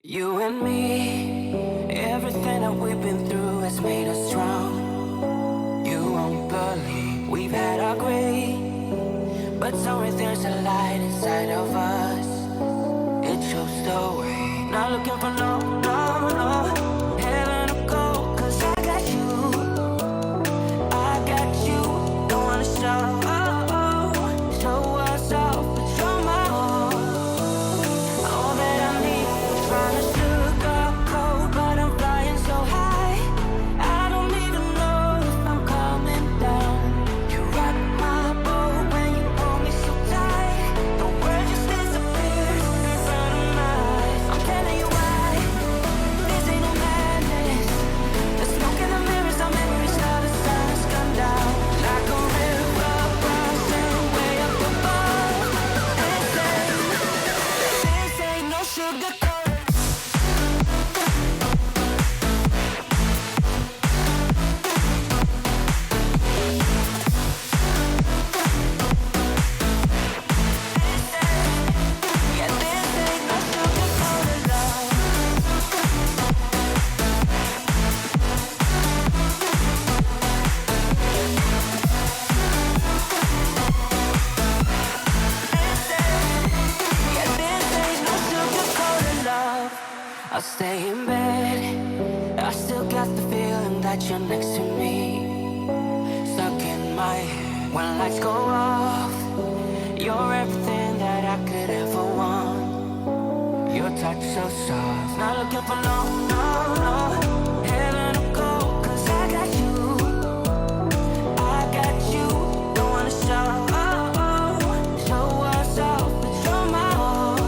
You and me, everything that we've been through has made us strong. You won't believe we've had our gray, but somewhere there's a light inside of us. It shows the way. Not looking for no heaven or gold, 'cause I got you. I got you. Don't wanna show us off, but you're my all. All that I need. Trying to sugarcoat, but I'm flying so high. I don't even know if I'm coming down. You rock my boat when you hold me so tight. The world just disappears in front of my eyes. I'm telling you why. This ain't no madness. The smoke in the mirrors, our memories of the sun has come down. Like a river rising way up above. This ain't no sugar. I'll stay in bed. I still got the feeling that you're next to me, stuck in my head. When lights go off, you're everything that I could ever want. Your touch so soft. Not looking for no heaven or gold, 'cause I got you. I got you. Don't wanna show us off, but you're my all.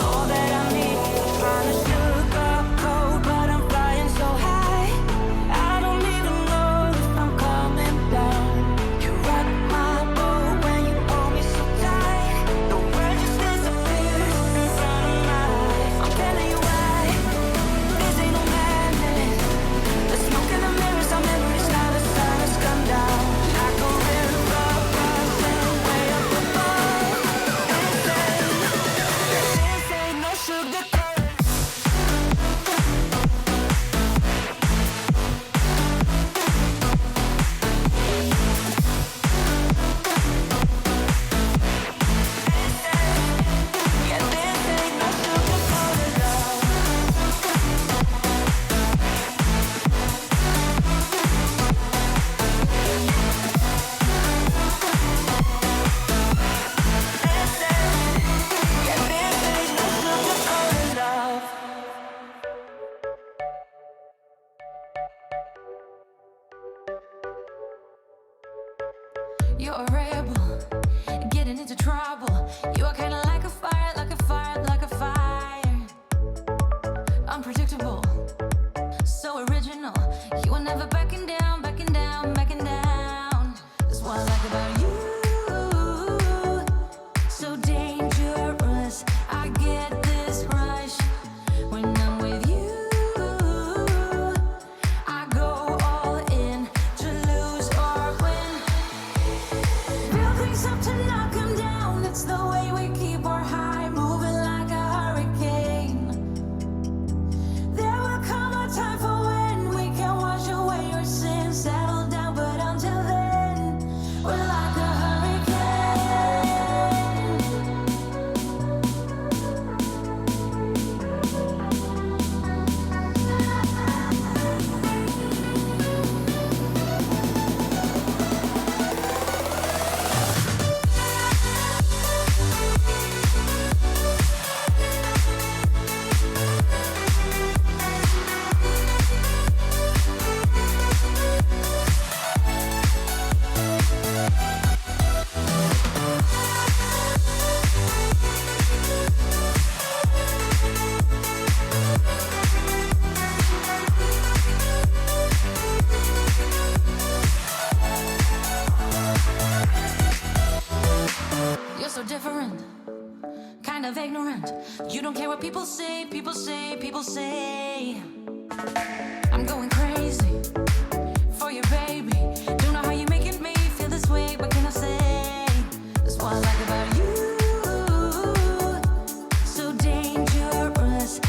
All that I need. Trying to sugarcoat, but I'm flying so high. I don't even know if I'm coming down. You rock my boat when you hold me so tight. The world just disappears in front of my eyes. I'm telling you why. This ain't no madness. The smoke in the mirrors, our memories now the sun has come down. Like a river rising way up above. This ain't no sugar. You're a rebel, getting into trouble. You are kinda like a fire, like a fire, like a fire. Unpredictable, so original. You are never backing down, backing down, backing down. That's what I like about you. So dangerous, I get this rush when I'm with you. I go all in to lose or win. Build things up to knock 'em down. It's the way we keep our high, moving like a hurricane. There will come a time for when we can wash away your sins, settle down, but until then, we're like a hurricane. You're so different, kind of ignorant. You don't care what people say, people say, people say. I'm going crazy for you, baby. Don't know how you're making me feel this way. What can I say? That's what I like about you. So dangerous.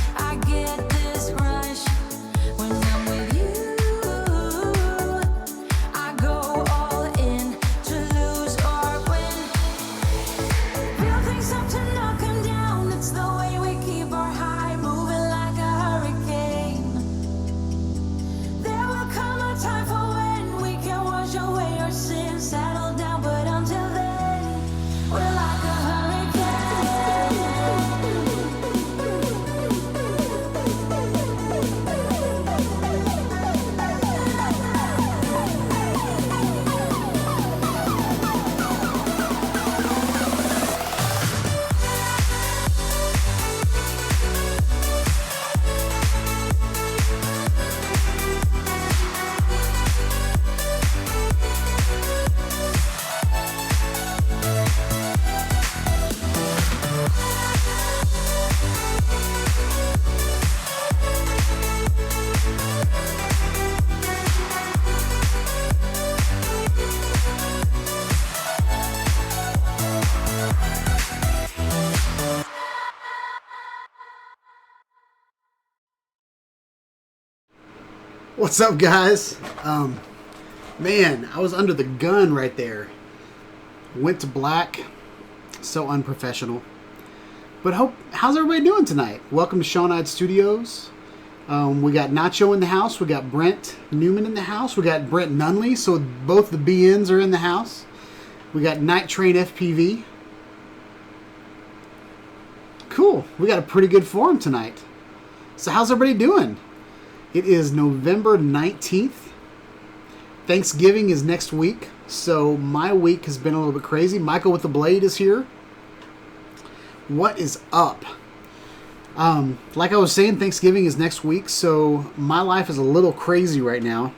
What's up, guys? Man, I was under the gun right there. Went to black. So unprofessional. But how's everybody doing tonight? Welcome to Shawn Ide Studios. We got Nacho in the house. We got Brent Newman in the house. We got Brent Nunley. So both the BNs are in the house. We got Night Train FPV. Cool. We got a pretty good forum tonight. So how's everybody doing? It is November 19th. Thanksgiving is next week. So my week has been a little bit crazy. Michael with the Blade is here. What is up? Like I was saying, Thanksgiving is next week. So my life is a little crazy right now.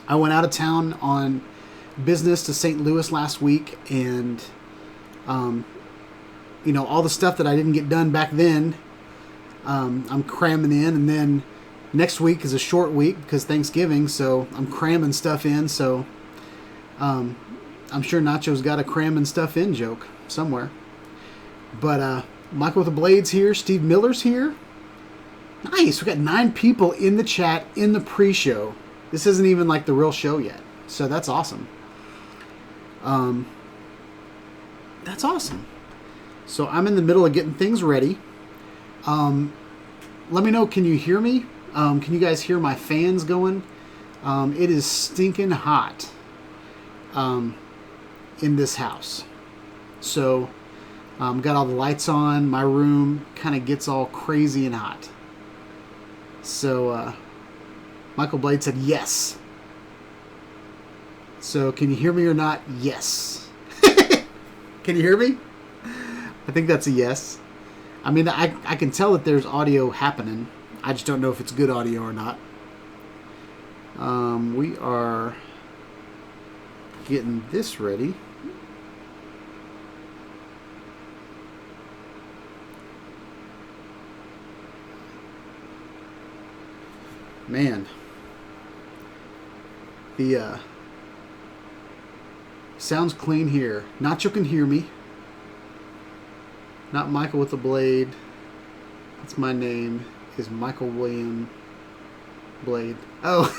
I went out of town on business to St. Louis last week. And, you know, all the stuff that I didn't get done back then, I'm cramming in. And then next week is a short week because Thanksgiving, so I'm cramming stuff in. So I'm sure Nacho's got a cramming stuff in joke somewhere. But Michael with the Blade's here. Steve Miller's here. Nice. We got 9 people in the chat in the pre-show. This isn't even like the real show yet. So that's awesome. That's awesome. So I'm in the middle of getting things ready. Let me know, can you hear me? Can you guys hear my fans going? It is stinking hot in this house. So got all the lights on. My room kind of gets all crazy and hot. So Michael Blade said yes. So can you hear me or not? Yes. Can you hear me? I think that's a yes. I mean, I can tell that there's audio happening. I just don't know if it's good audio or not. We are getting this ready. Man. The sounds clean here. Nacho can hear me. Not Michael with the Blade. That's my name. Is Michael William Blade. Oh.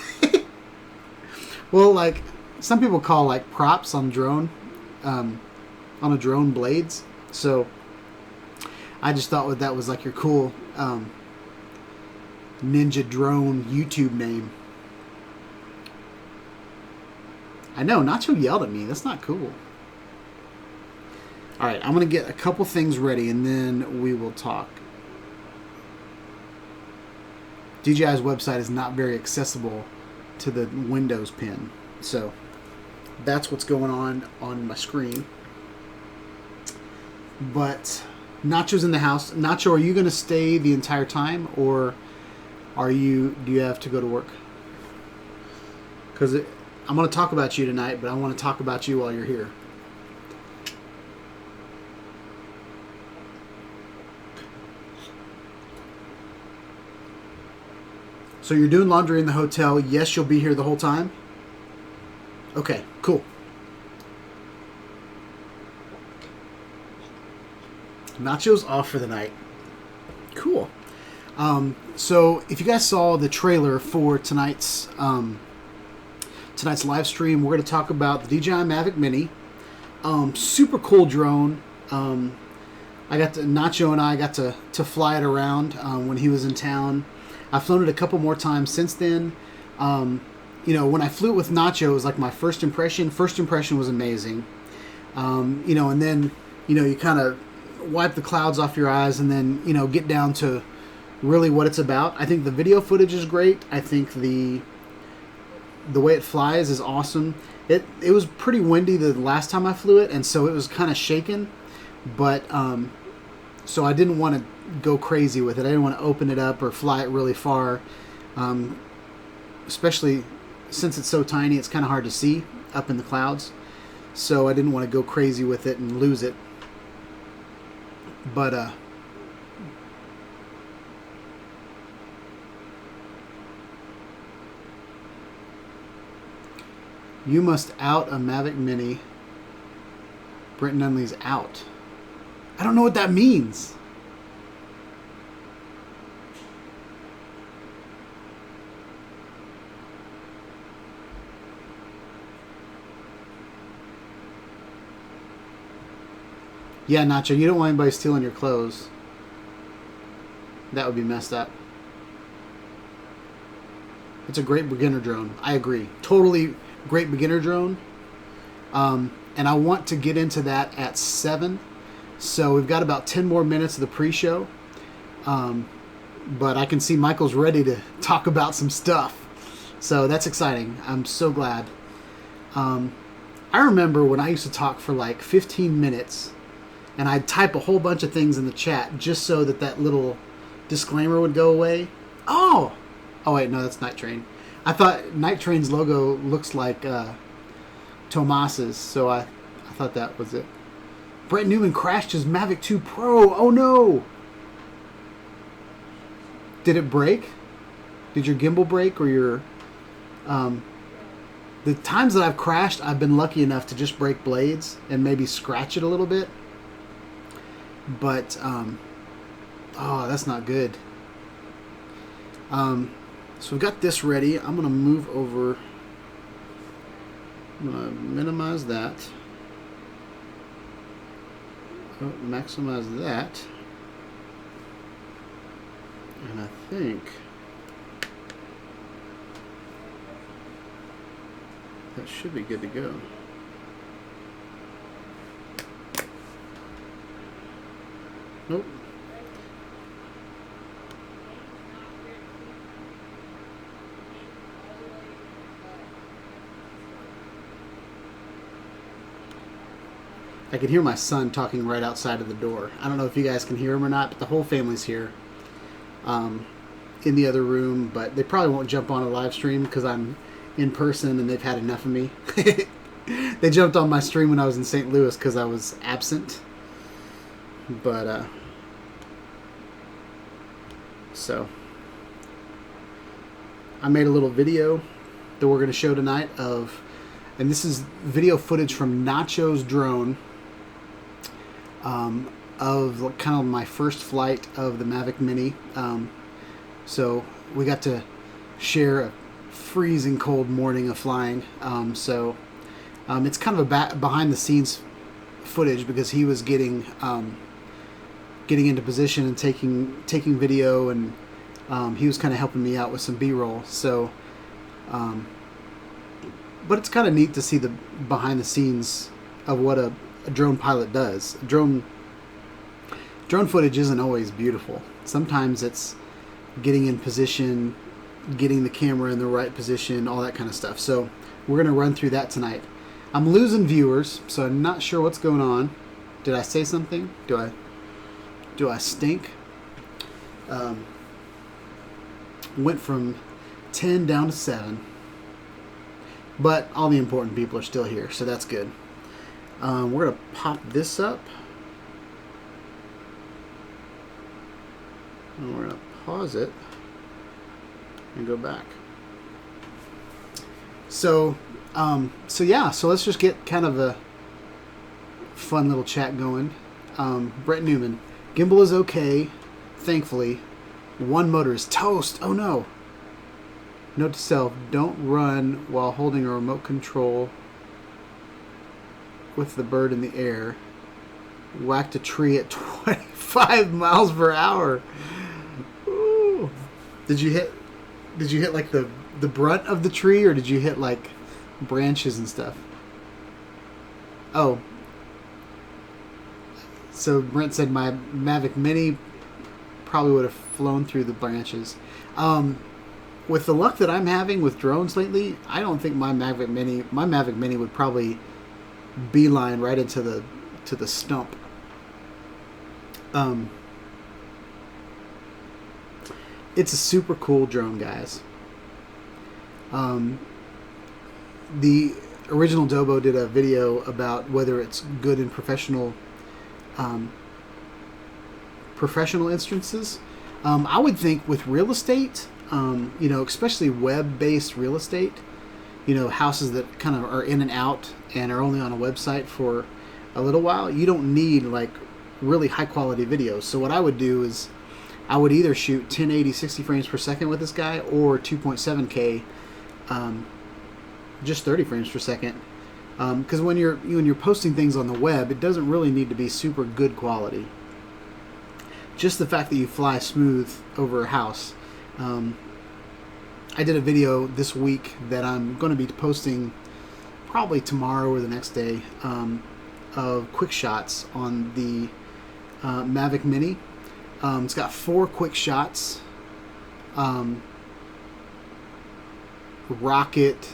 Well, like, some people call, like, props on drone, on a drone blades. So, I just thought that was, like, your cool ninja drone YouTube name. I know, Nacho yelled at me. That's not cool. Alright, I'm going to get a couple things ready, and then we will talk. DJI's website is not very accessible to the Windows pin. So, that's what's going on my screen. But, Nacho's in the house. Nacho, are you going to stay the entire time, or do you have to go to work? Because I'm going to talk about you tonight, but I want to talk about you while you're here. So you're doing laundry in the hotel. Yes, you'll be here the whole time? Okay, cool. Nacho's off for the night. Cool. So if you guys saw the trailer for tonight's live stream, we're going to talk about the DJI Mavic Mini. Super cool drone. Nacho and I got to fly it around when he was in town. I've flown it a couple more times since then. You know, when I flew it with Nacho, it was like my first impression. First impression was amazing. You know, and then, you know, you kind of wipe the clouds off your eyes and then, you know, get down to really what it's about. I think the video footage is great. I think the way it flies is awesome. It was pretty windy the last time I flew it, and so it was kind of shaken. But, so I didn't want to go crazy with it. I didn't want to open it up or fly it really far, especially since it's so tiny. It's kind of hard to see up in the clouds, so I didn't want to go crazy with it and lose it. But you must out a Mavic Mini. Brent Nunley's out. I don't know what that means. Yeah, Nacho, you don't want anybody stealing your clothes. That would be messed up. It's a great beginner drone. I agree. Totally great beginner drone. And I want to get into that at 7. So we've got about 10 more minutes of the pre-show. But I can see Michael's ready to talk about some stuff. So that's exciting. I'm so glad. I remember when I used to talk for like 15 minutes and I'd type a whole bunch of things in the chat just so that that little disclaimer would go away. Oh wait, no, that's Night Train. I thought Night Train's logo looks like Tomas's, so I thought that was it. Brett Newman crashed his Mavic 2 Pro. Oh no! Did it break? Did your gimbal break, or your... the times that I've crashed, I've been lucky enough to just break blades and maybe scratch it a little bit. But, oh, that's not good. So we've got this ready. I'm going to move over. I'm going to minimize that. Oh, maximize that. And I think that should be good to go. Nope. I can hear my son talking right outside of the door. I don't know if you guys can hear him or not, but the whole family's here in the other room. But they probably won't jump on a live stream because I'm in person and they've had enough of me. They jumped on my stream when I was in St. Louis because I was absent. But, so I made a little video that we're going to show tonight of, and this is video footage from Nacho's drone, of kind of my first flight of the Mavic Mini. So we got to share a freezing cold morning of flying. It's kind of a behind the scenes footage because he was getting into position and taking video, and he was kind of helping me out with some B-roll. So, but it's kind of neat to see the behind the scenes of what a drone pilot does. Drone footage isn't always beautiful. Sometimes it's getting in position, getting the camera in the right position, all that kind of stuff. So we're going to run through that tonight. I'm losing viewers, so I'm not sure what's going on. Did I say something? Do I stink? Went from 10 down to 7. But all the important people are still here, so that's good. We're going to pop this up. And we're going to pause it and go back. So let's just get kind of a fun little chat going. Brett Newman, gimbal is okay, thankfully. One motor is toast. Oh no. Note to self, don't run while holding a remote control with the bird in the air. Whacked a tree at 25 miles per hour. Ooh. Did you hit like the brunt of the tree, or did you hit like branches and stuff? Oh. So Brent said my Mavic Mini probably would have flown through the branches. With the luck that I'm having with drones lately, I don't think my Mavic Mini would probably beeline right into the stump. It's a super cool drone, guys. The original Dobo did a video about whether it's good in professional instances. I would think with real estate, especially web-based real estate, houses that kind of are in and out and are only on a website for a little while, you don't need like really high quality videos. So what I would do is I would either shoot 1080 60 frames per second with this guy, or 2.7K, just 30 frames per second Because when you're posting things on the web, it doesn't really need to be super good quality. Just the fact that you fly smooth over a house. I did a video this week that I'm going to be posting probably tomorrow or the next day, of quick shots on the Mavic Mini. It's got 4 quick shots, rocket,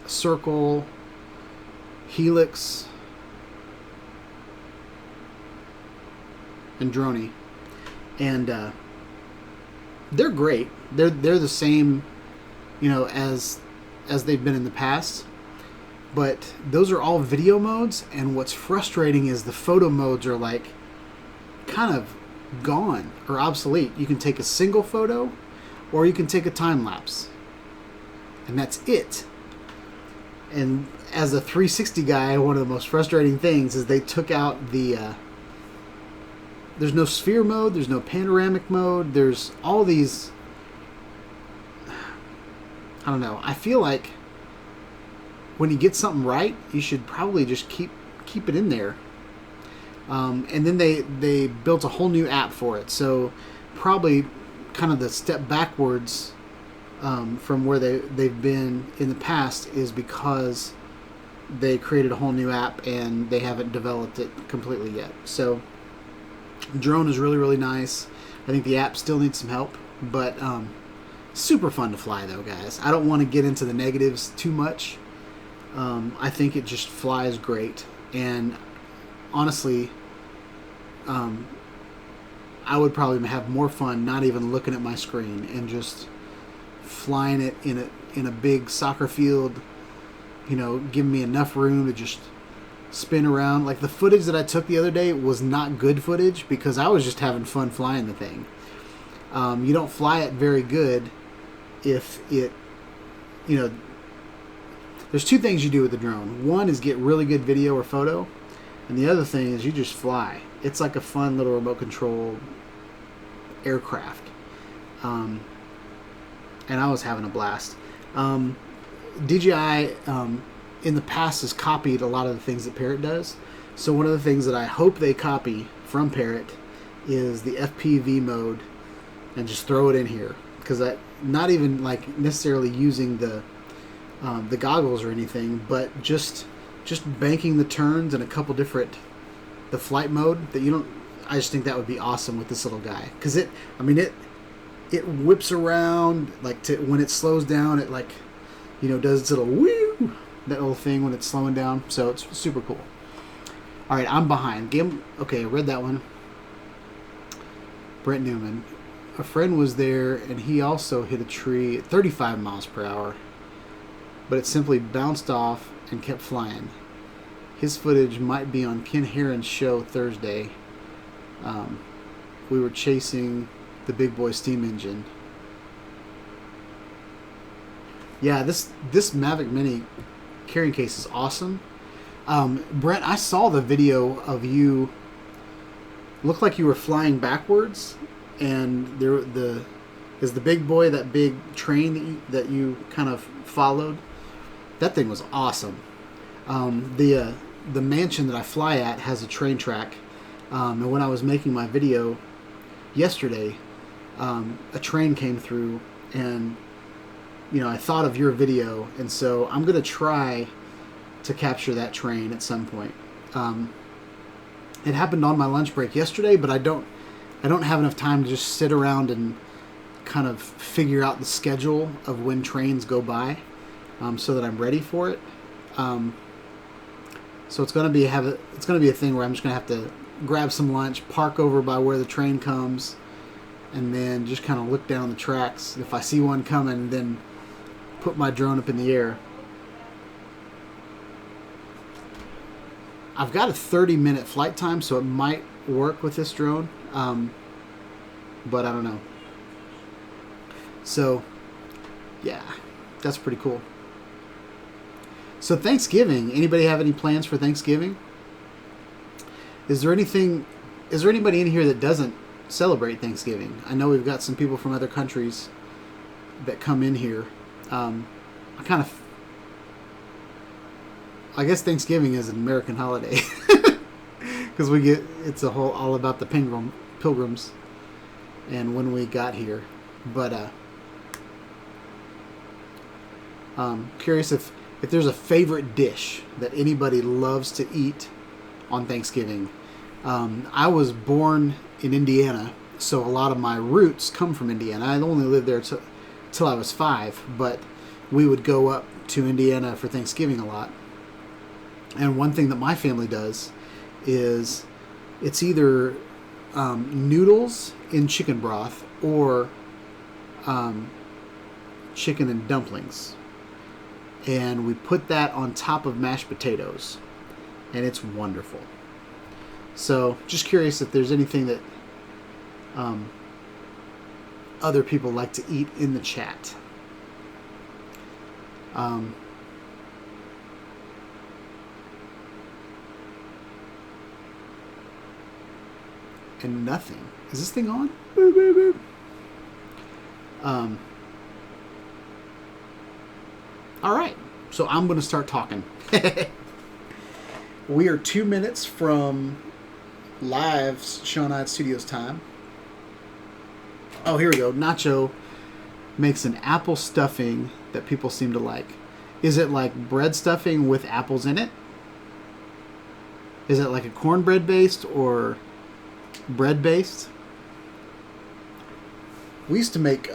circle, helix, and droney, and they're great. They're the same, as they've been in the past. But those are all video modes, and what's frustrating is the photo modes are like kind of gone or obsolete. You can take a single photo, or you can take a time lapse, and that's it. And as a 360 guy, one of the most frustrating things is they took out the there's no sphere mode, there's no panoramic mode, there's all these, I don't know. I feel like when you get something right, you should probably just keep it in there. And then they built a whole new app for it. So probably kind of the step backwards from where they've been in the past is because they created a whole new app and they haven't developed it completely yet. So drone is really, really nice. I think the app still needs some help, but super fun to fly though, guys. I don't want to get into the negatives too much. I think it just flies great, and honestly, I would probably have more fun not even looking at my screen and just flying it in a big soccer field, giving me enough room to just spin around. Like the footage that I took the other day was not good footage because I was just having fun flying the thing. You don't fly it very good if it, there's 2 things you do with the drone. One is get really good video or photo, and the other thing is you just fly. It's like a fun little remote control aircraft. And I was having a blast. DJI in the past has copied a lot of the things that Parrot does. So one of the things that I hope they copy from Parrot is the FPV mode and just throw it in here. Because not even like necessarily using the goggles or anything, but just banking the turns and a couple different, the flight mode that you don't, I just think that would be awesome with this little guy. Because it whips around, like when it slows down, it like, does its little woo, that little thing when it's slowing down. So it's super cool. All right, I'm behind. Okay, I read that one. Brent Newman. A friend was there and he also hit a tree at 35 miles per hour, but it simply bounced off and kept flying. His footage might be on Ken Heron's show Thursday. We were chasing the big boy steam engine. Yeah, this Mavic Mini carrying case is awesome. Brent, I saw the video of you. Looked like you were flying backwards, and is the big boy, that big train that you kind of followed. That thing was awesome. The mansion that I fly at has a train track, and when I was making my video yesterday, a train came through, and I thought of your video, and so I'm gonna try to capture that train at some point. It happened on my lunch break yesterday, but I don't have enough time to just sit around and kind of figure out the schedule of when trains go by, so that I'm ready for it. So it's gonna be a thing where I'm just gonna have to grab some lunch, park over by where the train comes, and then just kind of look down the tracks. If I see one coming, then put my drone up in the air. I've got a 30-minute flight time, so it might work with this drone, but I don't know. So, yeah, that's pretty cool. So Thanksgiving, anybody have any plans for Thanksgiving? Is there anybody in here that doesn't celebrate Thanksgiving? I know we've got some people from other countries that come in here. I guess Thanksgiving is an American holiday because it's all about the pilgrims and when we got here. But curious if there's a favorite dish that anybody loves to eat on Thanksgiving. I was born in Indiana, so a lot of my roots come from Indiana. I only lived there till I was 5, but we would go up to Indiana for Thanksgiving a lot. And one thing that my family does is it's either noodles in chicken broth or chicken and dumplings. And we put that on top of mashed potatoes. And it's wonderful. So, just curious if there's anything that other people like to eat in the chat. And nothing. Is this thing on? Boop, boop, boop. All right. So I'm going to start talking. We are 2 minutes from live Shawn Ide Studios time. Oh, here we go. Nacho makes an apple stuffing that people seem to like. Is it like bread stuffing with apples in it? Is it like a cornbread based or bread based? We used to make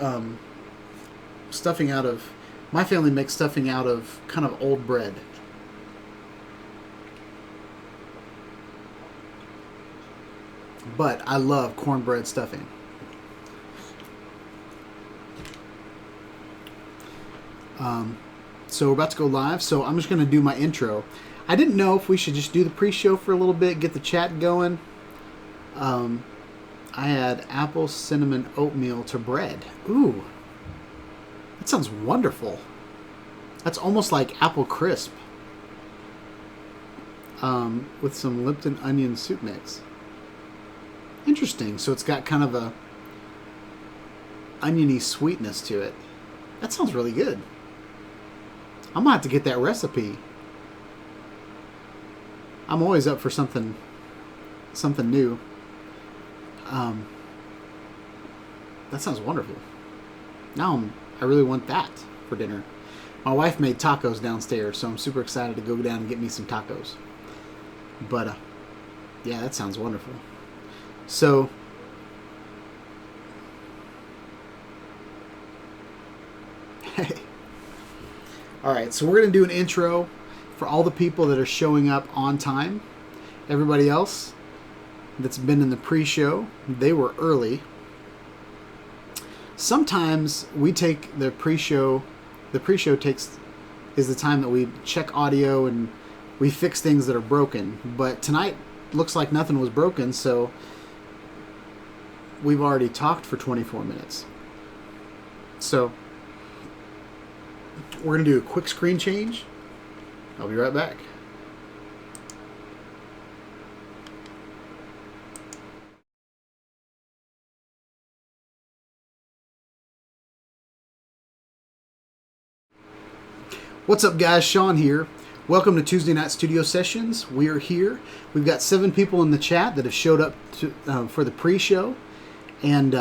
stuffing out of... My family makes stuffing out of kind of old bread. But I love cornbread stuffing. So we're about to go live, so I'm just going to do my intro. I didn't know if we should just do the pre-show for a little bit, get the chat going. I had apple cinnamon oatmeal to bread. Ooh. That sounds wonderful. That's almost like apple crisp. With some Lipton onion soup mix. Interesting. So it's got kind of a oniony sweetness to it. That sounds really good. I'm going to have to get that recipe. I'm always up for something new. That sounds wonderful. Now I really want that for dinner. My wife made tacos downstairs, so I'm super excited to go down and get me some tacos. But, yeah, that sounds wonderful. So, hey. Alright, so we're going to do an intro for all the people that are showing up on time. Everybody else that's been in the pre-show, they were early. Sometimes we take the pre-show. The pre-show is the time that we check audio and we fix things that are broken. But tonight looks like nothing was broken, so we've already talked for 24 minutes. So we're going to do a quick screen change. I'll be right back. What's up, guys? Shawn here. Welcome to Tuesday Night Studio Sessions. We are here. We've got 7 people in the chat that have showed up for the pre-show. And,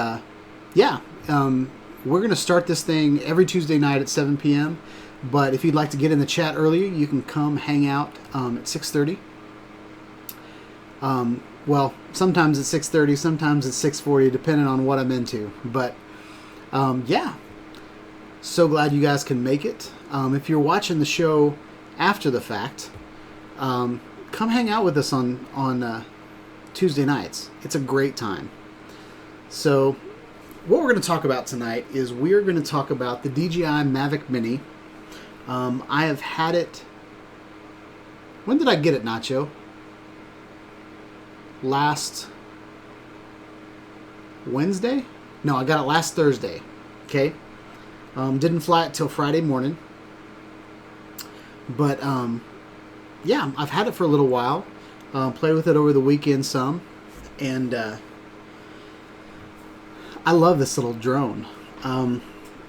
we're going to start this thing every Tuesday night at 7 p.m. But if you'd like to get in the chat earlier, you can come hang out at 6:30. Well, sometimes it's 6:30, sometimes it's 6:40, depending on what I'm into. But, yeah. So glad you guys can make it. If you're watching the show after the fact, come hang out with us on Tuesday nights. It's a great time. So what we're going to talk about tonight is we're going to talk about the DJI Mavic Mini. I have had it... When did I get it, Nacho? Last Wednesday? No, I got it last Thursday. Okay? Didn't fly it till Friday morning. But, yeah, I've had it for a little while. Played with it over the weekend some. And I love this little drone.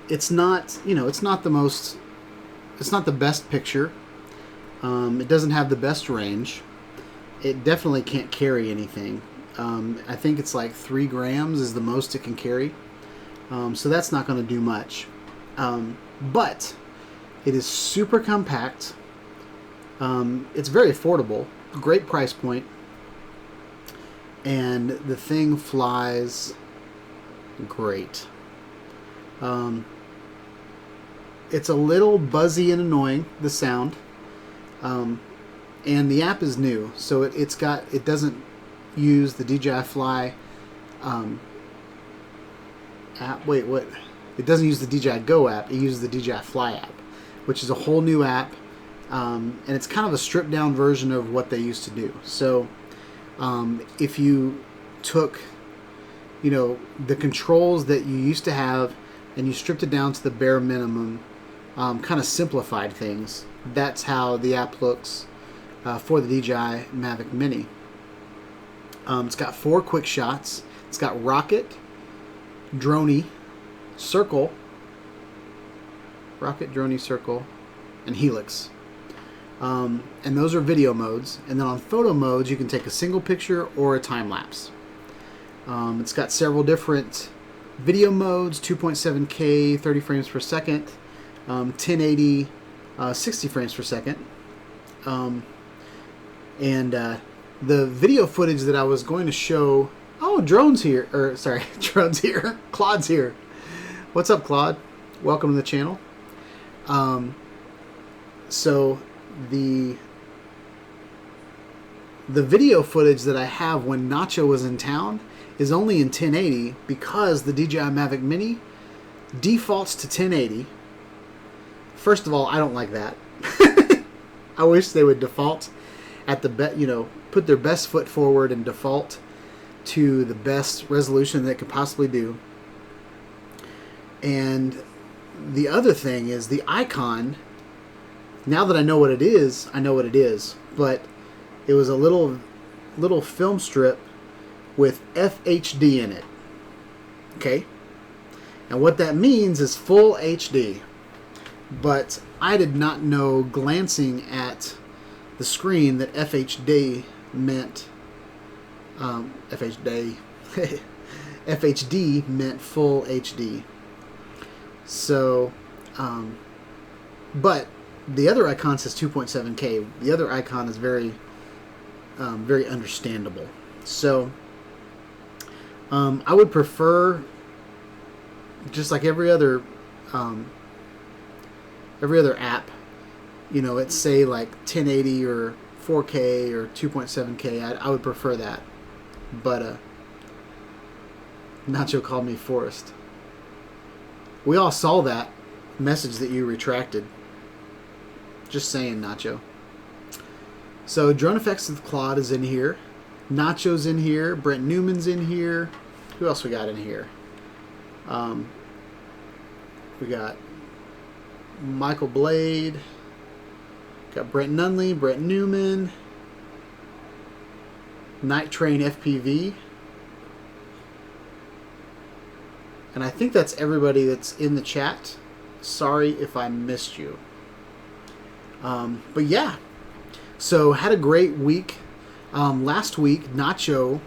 It's not, it's not the best picture. It doesn't have the best range. It definitely can't carry anything. I think it's like 3 grams is the most it can carry. So that's not going to do much. But it is super compact. It's very affordable. Great price point. And the thing flies great. It's a little buzzy and annoying, the sound. And the app is new, so it doesn't use the DJI Fly app. Wait, what? It doesn't use the DJI Go app. It uses the DJI Fly app, which is a whole new app, and it's kind of a stripped down version of what they used to do. So if you took, the controls that you used to have and you stripped it down to the bare minimum, kind of simplified things, that's how the app looks for the DJI Mavic Mini. It's got 4 quick shots. It's got rocket, droney, circle, and helix. And those are video modes. And then on photo modes, you can take a single picture or a time lapse. It's got several different video modes: 2.7K, 30 frames per second, 1080, 60 frames per second. The video footage that I was going to show... Oh, drone's here. Drone's here. Claude's here. What's up, Claude? Welcome to the channel. So the video footage that I have when Nacho was in town is only in 1080 because the DJI Mavic Mini defaults to 1080. First of all, I don't like that. I wish they would default at the put their best foot forward and default to the best resolution they could possibly do. And the other thing is the icon. Now that I know what it is, I know what it is. But it was a little film strip with FHD in it. Okay? And what that means is full HD. But I did not know, glancing at the screen, that FHD meant FHD meant full HD. So, but the other icon says 2.7K. The other icon is very understandable. So, I would prefer, just like every other app, it's say like 1080 or 4K or 2.7K. I would prefer that. But Nacho called me Forrest. We all saw that message that you retracted. Just saying, Nacho. So Drone Effects with Claude is in here. Nacho's in here. Brent Newman's in here. Who else we got in here? We got Michael Blade. Got Brent Nunley, Brent Newman, Night Train FPV. And I think that's everybody that's in the chat. Sorry if I missed you. But yeah. So had a great week. Last week, Nacho,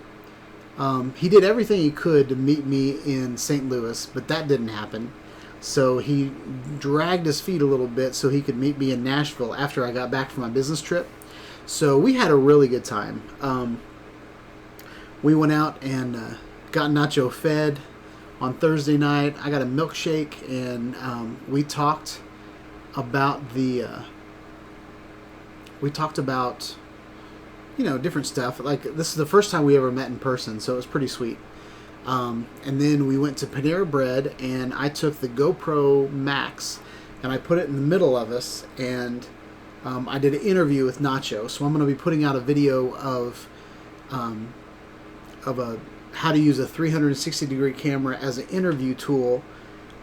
he did everything he could to meet me in St. Louis, but that didn't happen. So he dragged his feet a little bit so he could meet me in Nashville after I got back from my business trip. So we had a really good time. We went out and got Nacho fed on Thursday night. I got a milkshake, and we talked about different stuff. Like, this is the first time we ever met in person, so it was pretty sweet. And then we went to Panera Bread, and I took the GoPro Max and I put it in the middle of us, and I did an interview with Nacho. So I'm going to be putting out a video of how to use a 360-degree camera as an interview tool.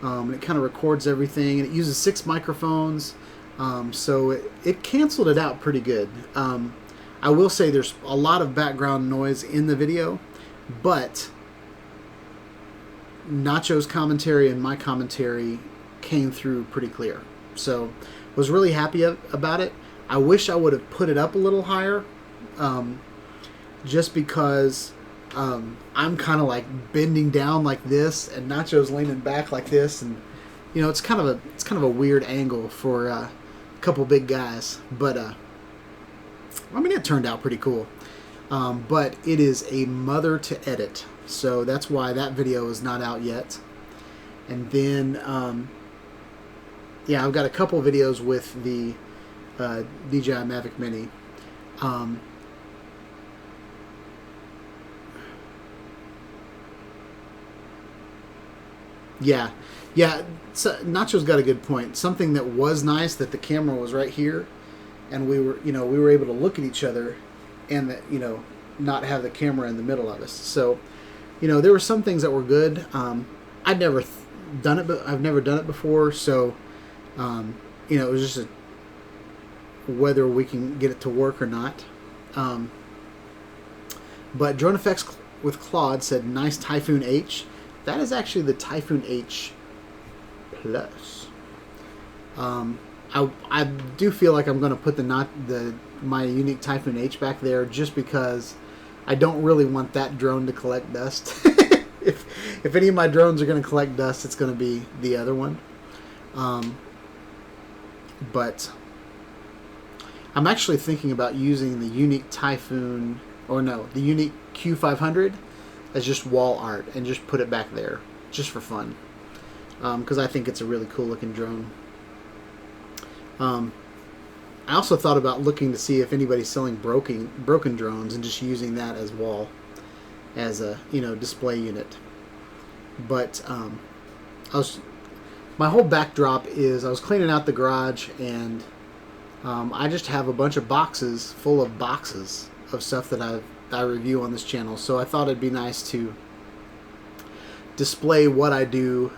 And it kind of records everything, and it uses 6 microphones. So it canceled it out pretty good. I will say there's a lot of background noise in the video, but Nacho's commentary and my commentary came through pretty clear. So was really happy about it. I wish I would have put it up a little higher, just because I'm kind of like bending down like this, and Nacho's leaning back like this, and you know, it's kind of a weird angle for a couple big guys. But I mean, it turned out pretty cool. But it is a mother to edit, so that's why that video is not out yet. And then, yeah, I've got a couple videos with the DJI Mavic Mini. Yeah, so Nacho's got a good point. Something that was nice, that the camera was right here, and we were able to look at each other, and that, you know, not have the camera in the middle of us. So, you know, there were some things that were good. I'd never done it, but I've never done it before. So, you know, it was just whether we can get it to work or not. But Drone Effects with Claude said, nice Typhoon H. That is actually the Typhoon H Plus. I do feel like I'm going to put my unique Typhoon H back there, just because I don't really want that drone to collect dust. If any of my drones are going to collect dust, it's going to be the other one. But I'm actually thinking about using the unique Typhoon, or no, the unique Q500 as just wall art, and just put it back there just for fun, because I think it's a really cool looking drone. I also thought about looking to see if anybody's selling broken drones, and just using that as wall, as a, you know, display unit. But my whole backdrop is, I was cleaning out the garage, and I just have a bunch of boxes full of boxes of stuff that I review on this channel. So I thought it'd be nice to display what I do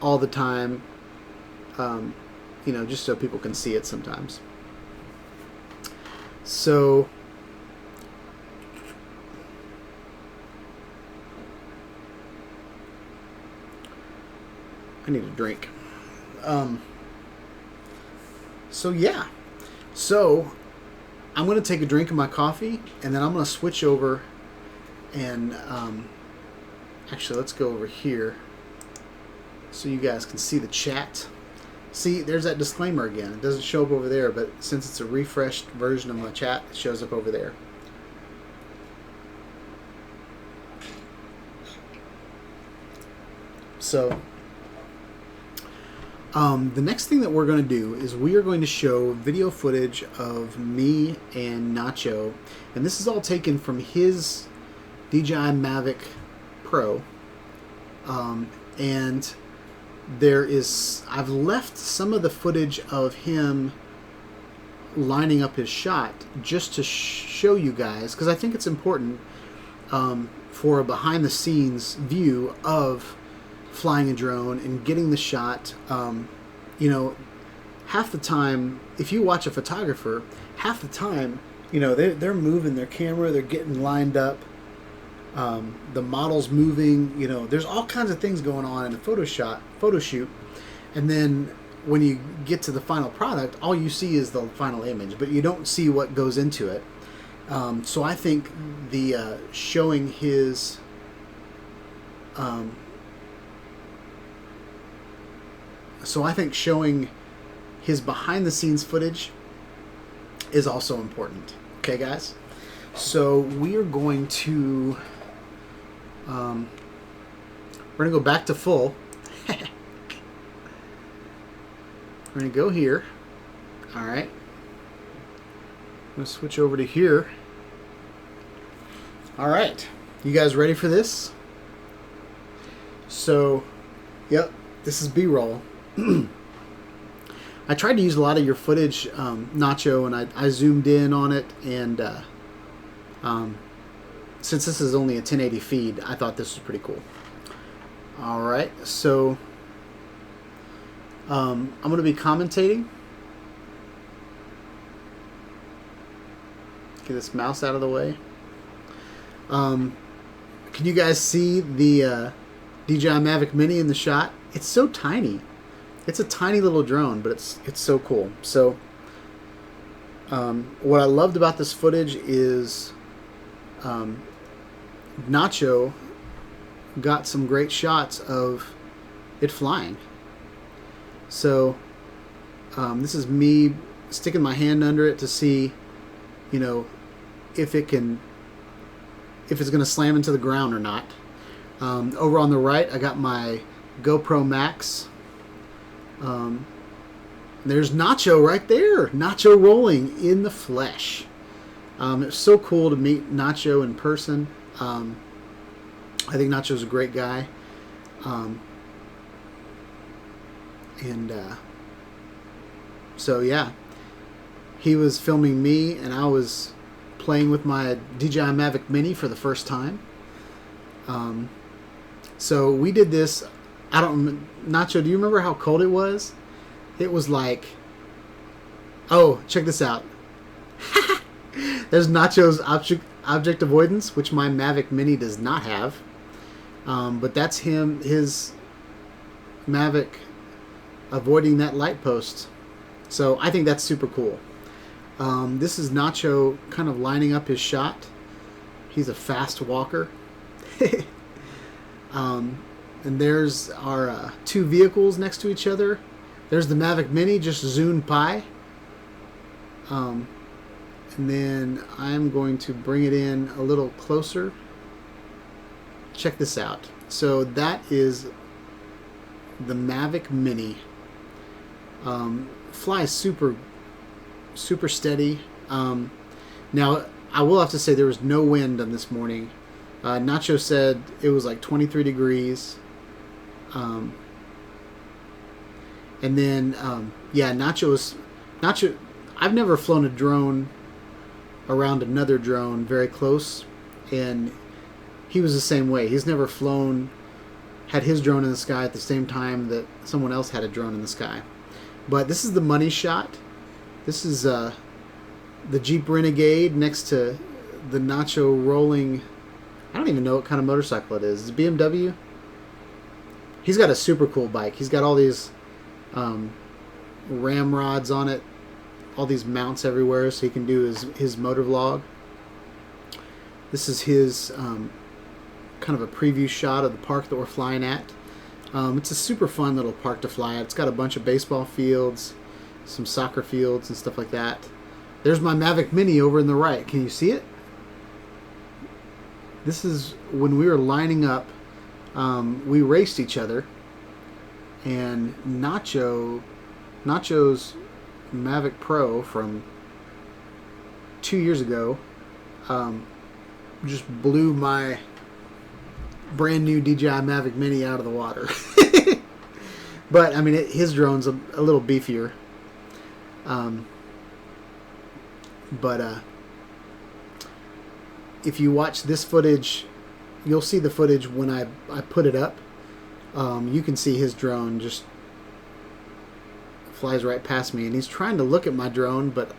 all the time, you know, just so people can see it sometimes. So I need a drink. So yeah, so I'm going to take a drink of my coffee, and then I'm going to switch over and actually, let's go over here so you guys can see the chat. See, there's that disclaimer again. It doesn't show up over there, but since it's a refreshed version of my chat, it shows up over there. So the next thing that we're going to do is we are going to show video footage of me and Nacho, and this is all taken from his DJI Mavic Pro, and I've left some of the footage of him lining up his shot just to show you guys, because I think it's important for a behind-the-scenes view of flying a drone and getting the shot. You know, half the time, if you watch a photographer, half the time, you know, they're moving their camera, they're getting lined up, the model's moving, you know, there's all kinds of things going on in a photo shoot, and then when you get to the final product, all you see is the final image, but you don't see what goes into it. So I think the showing his showing his behind-the-scenes footage is also important. Okay, guys? So we are going to we're going to go back to full. We're going to go here. All right. I'm going to switch over to here. All right. You guys ready for this? So, yep, this is B-roll. I tried to use a lot of your footage, Nacho, and I zoomed in on it, and since this is only a 1080 feed, I thought this was pretty cool. Alright, so I'm going to be commentating. Get this mouse out of the way. Can you guys see the DJI Mavic Mini in the shot? It's so tiny. It's a tiny little drone, but it's so cool. So What I loved about this footage is Nacho got some great shots of it flying. So this is me sticking my hand under it to see, you know, if it's going to slam into the ground or not. Over on the right, I got my GoPro Max. There's Nacho right there. Nacho Rolling in the flesh. It's so cool to meet Nacho in person. I think Nacho's a great guy. So yeah, he was filming me, and I was playing with my DJI Mavic Mini for the first time. So we did this. Nacho, do you remember how cold it was? It was like, oh, check this out. There's Nacho's object avoidance, which my Mavic Mini does not have. But that's his Mavic avoiding that light post. So I think that's super cool. This is Nacho kind of lining up his shot. He's a fast walker. And there's our two vehicles next to each other. There's the Mavic Mini, just zoomed by. And then I'm going to bring it in a little closer. Check this out. So that is the Mavic Mini. Flies super steady. Now, I will have to say there was no wind on this morning. Nacho said it was like 23 degrees. And then, yeah, Nacho, I've never flown a drone around another drone very close, and he was the same way. He's never had his drone in the sky at the same time that someone else had a drone in the sky. But this is the money shot. This is the Jeep Renegade next to the Nacho Rolling. I don't even know what kind of motorcycle it is. It's a BMW. He's got a super cool bike. He's got all these ramrods on it, all these mounts everywhere, so he can do his motor vlog. This is his kind of a preview shot of the park that we're flying at. It's a super fun little park to fly at. It's got a bunch of baseball fields, some soccer fields, and stuff like that. There's my Mavic Mini over in the right. Can you see it? This is when we were lining up. We raced each other, and Nacho's Mavic Pro from 2 years ago just blew my brand new DJI Mavic Mini out of the water. But I mean, his drone's a little beefier. But if you watch this footage, you'll see the footage when I put it up. You can see his drone just flies right past me, and he's trying to look at my drone, but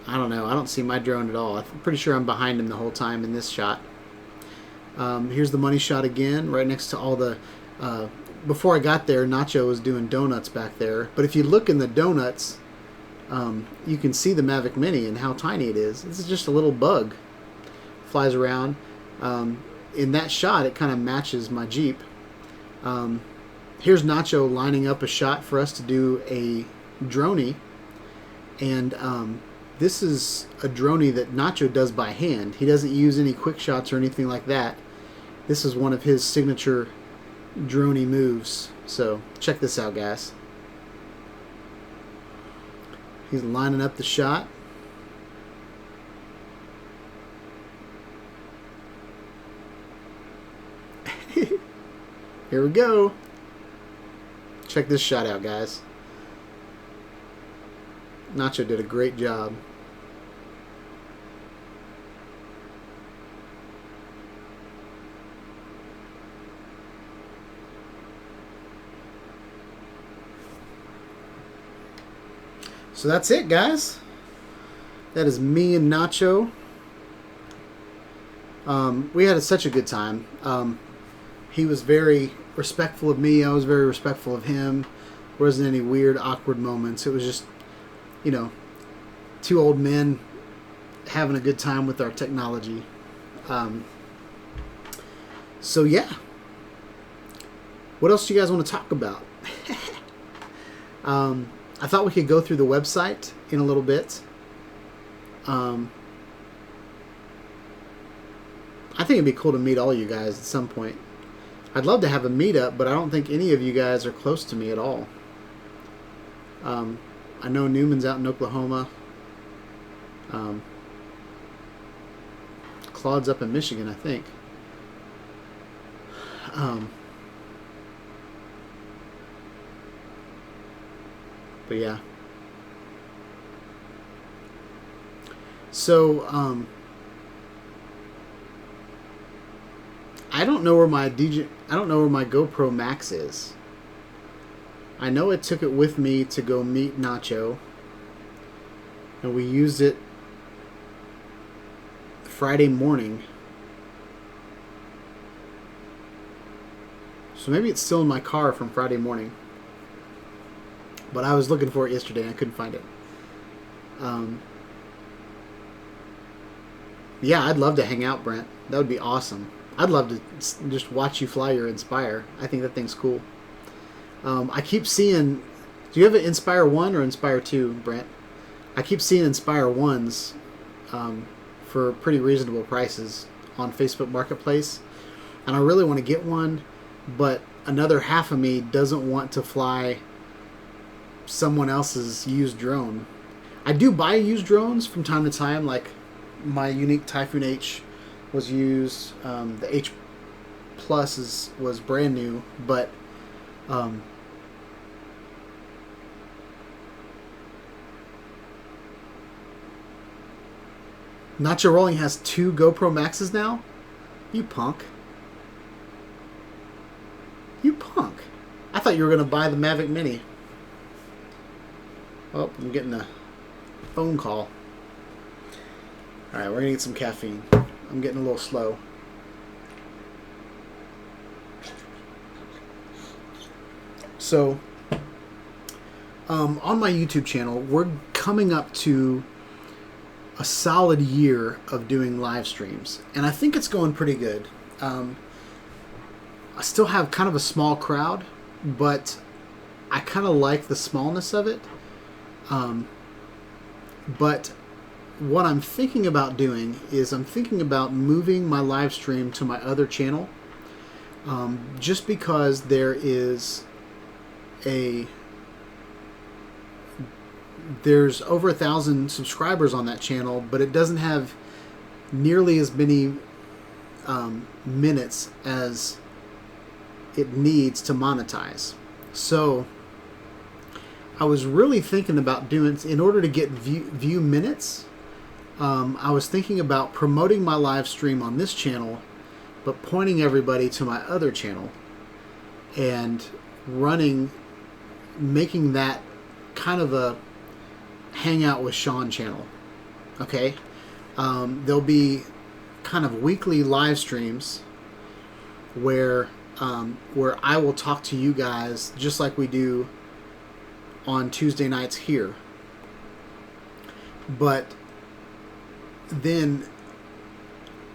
I don't know. I don't see my drone at all. I'm pretty sure I'm behind him the whole time in this shot. Here's the money shot again, right next to all the... before I got there, Nacho was doing donuts back there. But if you look in the donuts, you can see the Mavic Mini and how tiny it is. This is just a little bug. Flies around. In that shot, it kind of matches my Jeep. Here's Nacho lining up a shot for us to do a droney. And this is a droney that Nacho does by hand. He doesn't use any quick shots or anything like that. This is one of his signature droney moves. So check this out, guys. He's lining up the shot. Here we go. Check this shot out, guys. Nacho did a great job. So that's it, guys. That is me and Nacho. We had such a good time. He was very respectful of me. I was very respectful of him. There wasn't any weird, awkward moments. It was just, you know, two old men having a good time with our technology. So yeah. What else do you guys want to talk about? I thought we could go through the website in a little bit. I think it'd be cool to meet all you guys at some point. I'd love to have a meetup, but I don't think any of you guys are close to me at all. I know Newman's out in Oklahoma. Claude's up in Michigan, I think. But yeah. So, I don't know where my GoPro Max is. I know I took it with me to go meet Nacho, and we used it Friday morning. So maybe it's still in my car from Friday morning. But I was looking for it yesterday and I couldn't find it. Yeah, I'd love to hang out, Brent. That would be awesome. I'd love to just watch you fly your Inspire. I think that thing's cool. I keep seeing... Do you have an Inspire 1 or Inspire 2, Brent? I keep seeing Inspire 1s for pretty reasonable prices on Facebook Marketplace. And I really want to get one, but another half of me doesn't want to fly someone else's used drone. I do buy used drones from time to time, like my Unique Typhoon H was used. The H Plus was brand new, but Nacho Rolling has 2 GoPro Maxes now? You punk. You punk. I thought you were going to buy the Mavic Mini. Oh, I'm getting a phone call. Alright, we're going to get some caffeine. I'm getting a little slow. So, on my YouTube channel, we're coming up to a solid year of doing live streams. And I think it's going pretty good. I still have kind of a small crowd, but I kind of like the smallness of it. But what I'm thinking about doing is I'm thinking about moving my live stream to my other channel, just because there's over 1,000 subscribers on that channel, but it doesn't have nearly as many minutes as it needs to monetize. So I was really thinking about doing, in order to get view minutes, I was thinking about promoting my live stream on this channel, but pointing everybody to my other channel and making that kind of a hangout with Shawn channel. Okay? There'll be kind of weekly live streams where I will talk to you guys just like we do on Tuesday nights here. But then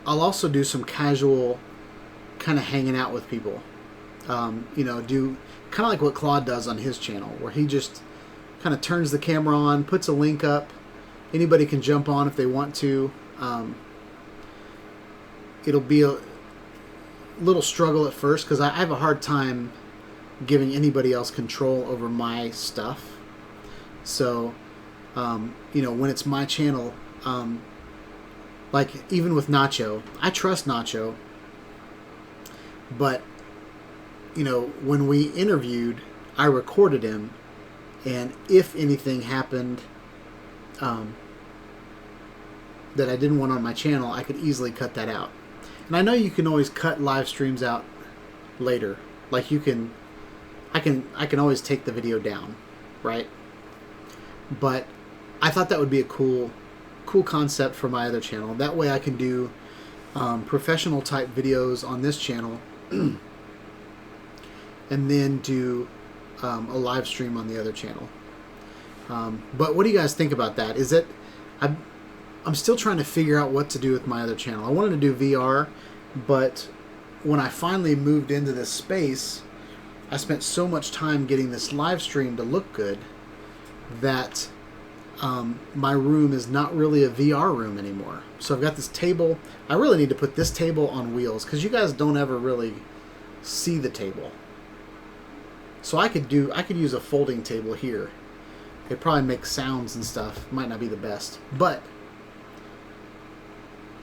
I'll also do some casual kind of hanging out with people. Do kind of like what Claude does on his channel, where he just kind of turns the camera on, puts a link up. Anybody can jump on if they want to. It'll be a little struggle at first because I have a hard time giving anybody else control over my stuff. So, when it's my channel, like even with Nacho, I trust Nacho, but, when we interviewed, I recorded him, and if anything happened that I didn't want on my channel, I could easily cut that out. And I know you can always cut live streams out later. Like I can always take the video down, right? But I thought that would be a cool concept for my other channel. That way I can do professional type videos on this channel and then do a live stream on the other channel. But what do you guys think about that? I'm still trying to figure out what to do with my other channel. I wanted to do VR, but when I finally moved into this space, I spent so much time getting this live stream to look good that my room is not really a VR room anymore. So I've got this table. I really need to put this table on wheels because you guys don't ever really see the table. So I could use a folding table here. It probably makes sounds and stuff. Might not be the best, but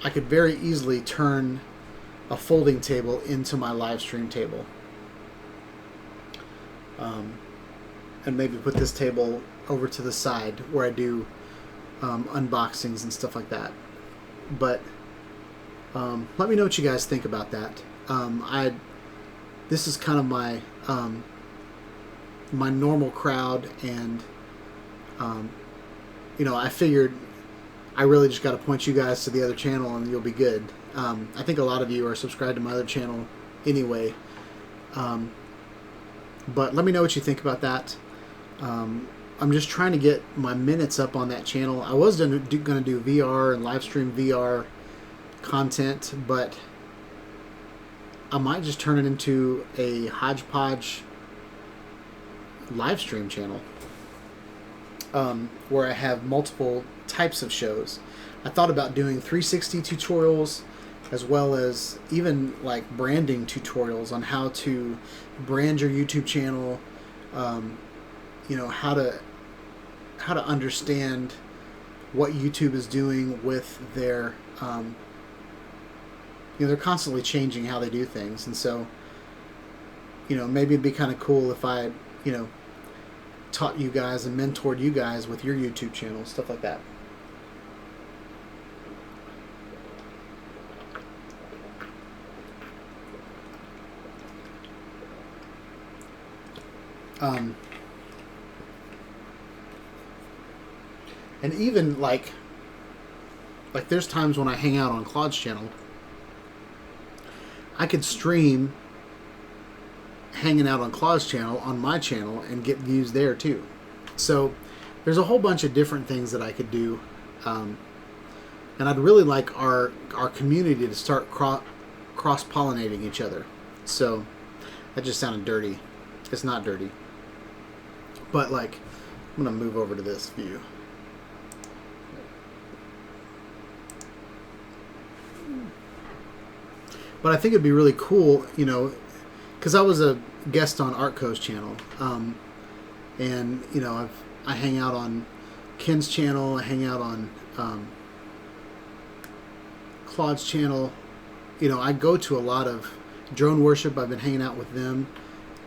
I could very easily turn a folding table into my live stream table. And maybe put this table over to the side where I do unboxings and stuff like that. But let me know what you guys think about that. This is kind of my my normal crowd, and you know, I figured I really just got to point you guys to the other channel and you'll be good. I think a lot of you are subscribed to my other channel anyway. But let me know what you think about that. I'm just trying to get my minutes up on that channel. I was going to do VR and live stream VR content, but I might just turn it into a hodgepodge live stream channel where I have multiple types of shows. I thought about doing 360 tutorials as well as even like branding tutorials on how to brand your YouTube channel, you know, how to understand what YouTube is doing with their you know, they're constantly changing how they do things, and so, you know, maybe it'd be kind of cool if I, you know, taught you guys and mentored you guys with your YouTube channel, stuff like that. And even like there's times when I hang out on Claude's channel, I could stream hanging out on Claude's channel on my channel and get views there too. So there's a whole bunch of different things that I could do, and I'd really like our community to start cross-pollinating each other. So that just sounded dirty. It's not dirty, but like, I'm gonna move over to this view. But I think it'd be really cool, you know, because I was a guest on Artco's channel, and you know, I hang out on Ken's channel, I hang out on Claude's channel. You know, I go to a lot of drone worship. I've been hanging out with them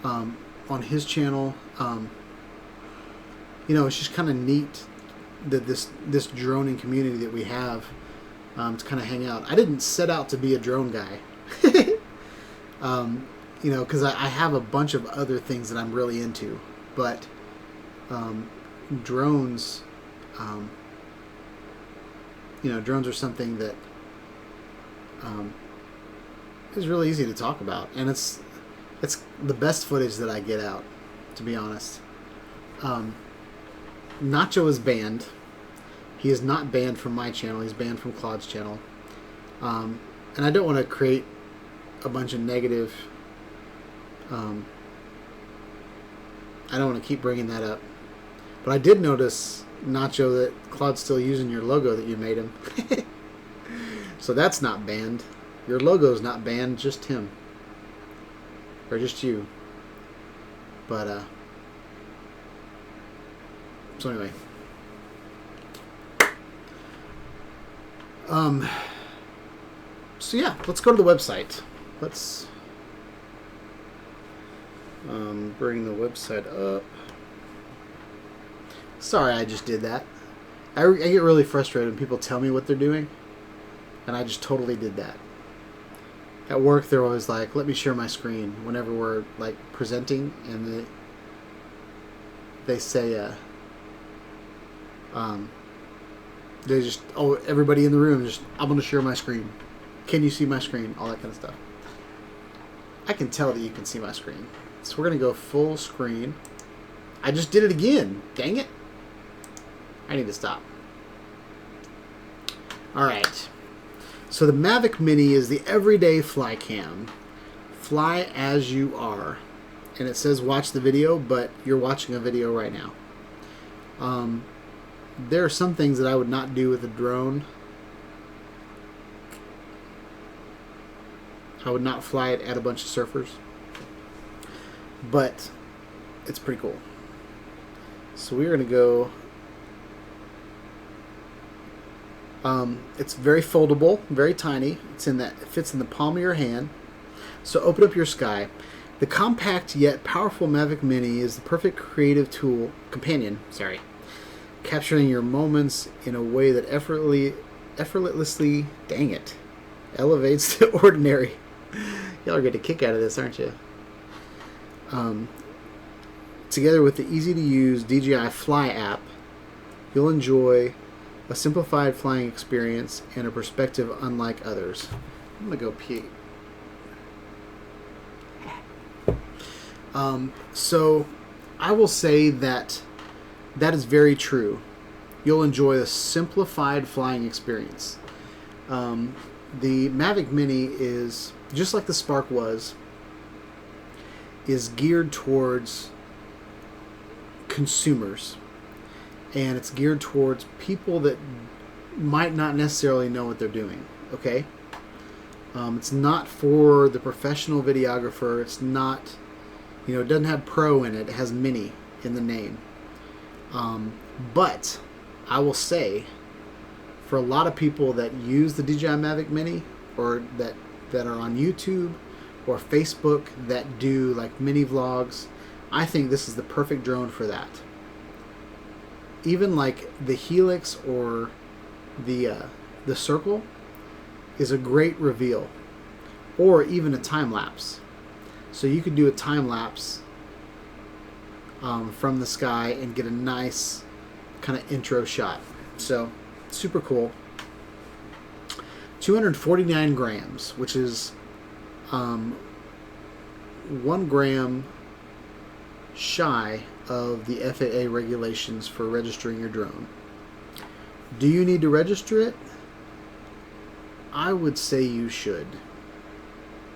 on his channel. You know, it's just kind of neat that this droning community that we have to kind of hang out. I didn't set out to be a drone guy. You know, because I have a bunch of other things that I'm really into, but drones, you know, drones are something that is really easy to talk about, and it's the best footage that I get out, to be honest. Nacho is banned. He is not banned from my channel. He's banned from Claude's channel, and I don't want to create a bunch of negative. I don't want to keep bringing that up, but I did notice, Nacho, that Claude's still using your logo that you made him. So that's not banned. Your logo's not banned, just him. Or just you. But, so anyway. So yeah, let's go to the website. Let's bring the website up. Sorry, I just did that. I get really frustrated when people tell me what they're doing, and I just totally did that. At work, they're always like, let me share my screen whenever we're like presenting, and they say, they just, oh, everybody in the room, just, I'm going to share my screen. Can you see my screen? All that kind of stuff. I can tell that you can see my screen. So we're going to go full screen. I just did it again. Dang it. I need to stop. Alright. So the Mavic Mini is the everyday fly cam. Fly as you are. And it says watch the video, but you're watching a video right now. There are some things that I would not do with a drone. I would not fly it at a bunch of surfers. But it's pretty cool. So we're going to go... it's very foldable, very tiny. It fits in the palm of your hand. So open up your sky. The compact yet powerful Mavic Mini is the perfect creative companion, capturing your moments in a way that effortlessly, dang it, elevates the ordinary. Y'all are getting a kick out of this, aren't you? Together with the easy-to-use DJI Fly app, you'll enjoy a simplified flying experience and a perspective unlike others. I'm going to go pee. So I will say that is very true. You'll enjoy a simplified flying experience. The Mavic Mini is, just like the Spark was, is geared towards consumers. And it's geared towards people that might not necessarily know what they're doing. Okay? It's not for the professional videographer. It's not... it doesn't have pro in it. It has mini in the name. But I will say, for a lot of people that use the DJI Mavic Mini, or that are on YouTube or Facebook that do like mini vlogs, I think this is the perfect drone for that. Even like the Helix or the Circle is a great reveal, or even a time lapse. So you could do a time lapse from the sky and get a nice kind of intro shot. So super cool. 249 grams, which is 1 gram shy of the FAA regulations for registering your drone. Do you need to register it? I would say you should,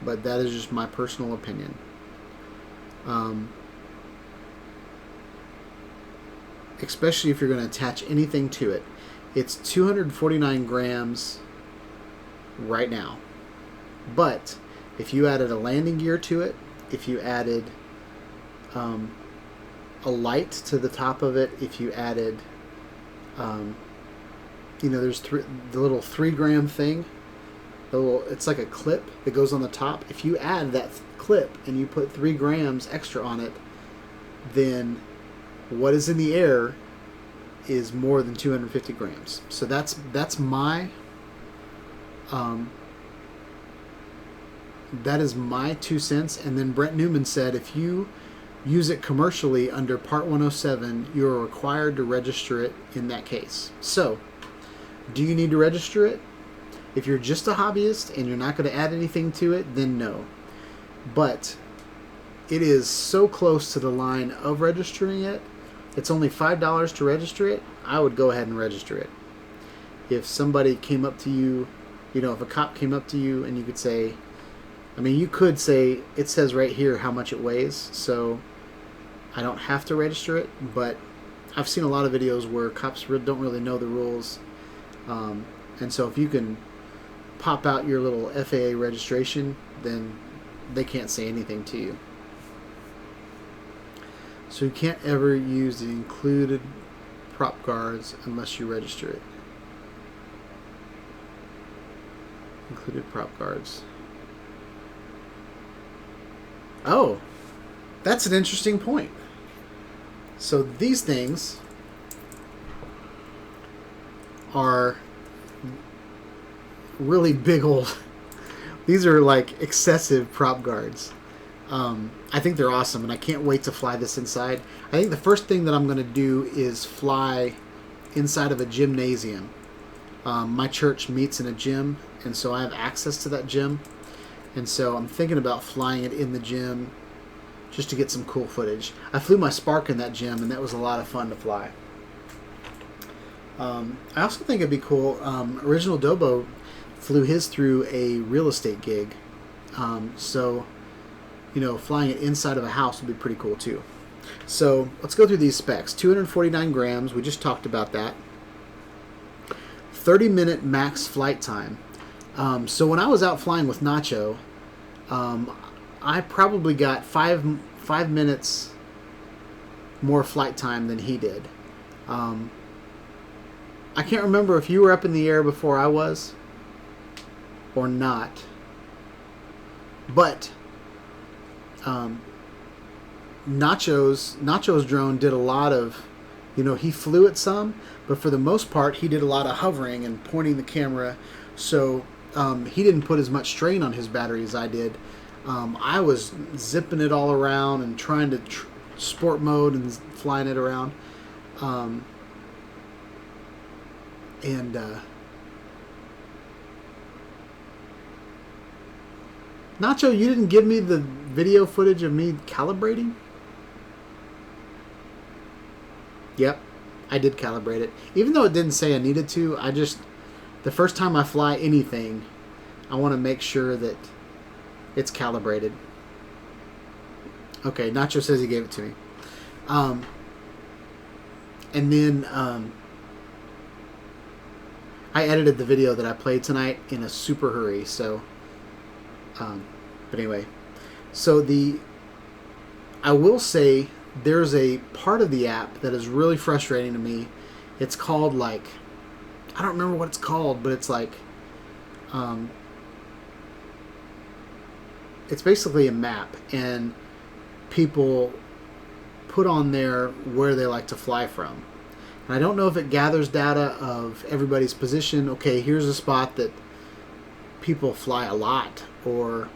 but that is just my personal opinion. Especially if you're going to attach anything to it. It's 249 grams right now, but if you added a landing gear to it, if you added a light to the top of it, if you added there's the little 3 gram thing, it's like a clip that goes on the top. If you add that clip and you put 3 grams extra on it, then what is in the air is more than 250 grams. So that's my that is my 2 cents. And then Brent Newman said if you use it commercially under Part 107, you are required to register it in that case. So, do you need to register it? If you're just a hobbyist and you're not going to add anything to it, then no. But it is so close to the line of registering it. It's only $5 to register it. I would go ahead and register it. If somebody came up to you, if a cop came up to you and you could say, you could say, it says right here how much it weighs, so I don't have to register it, but I've seen a lot of videos where cops don't really know the rules. And so if you can pop out your little FAA registration, then they can't say anything to you. So you can't ever use the included prop guards unless you register it. Included prop guards. Oh, that's an interesting point. So these things are really big old. These are like excessive prop guards. I think they're awesome, and I can't wait to fly this inside. I think the first thing that I'm going to do is fly inside of a gymnasium. My church meets in a gym, and so I have access to that gym. And so I'm thinking about flying it in the gym just to get some cool footage. I flew my Spark in that gym, and that was a lot of fun to fly. I also think it'd be cool. Original Dobo flew his through a real estate gig. So, flying it inside of a house would be pretty cool too. So let's go through these specs. 249 grams. We just talked about that. 30-minute max flight time. So when I was out flying with Nacho, I probably got five minutes more flight time than he did. I can't remember if you were up in the air before I was or not. But Nacho's drone did a lot of, he flew it some, but for the most part he did a lot of hovering and pointing the camera. So he didn't put as much strain on his battery as I did. I was zipping it all around and trying to sport mode and flying it around. Nacho, you didn't give me the video footage of me calibrating? Yep, I did calibrate it. Even though it didn't say I needed to, the first time I fly anything, I want to make sure that it's calibrated. Okay, Nacho says he gave it to me. And then I edited the video that I played tonight in a super hurry, so but anyway, so I will say there's a part of the app that is really frustrating to me. It's called, I don't remember what it's called, but it's it's basically a map, and people put on there where they like to fly from. And I don't know if it gathers data of everybody's position. Okay, here's a spot that people fly a lot, or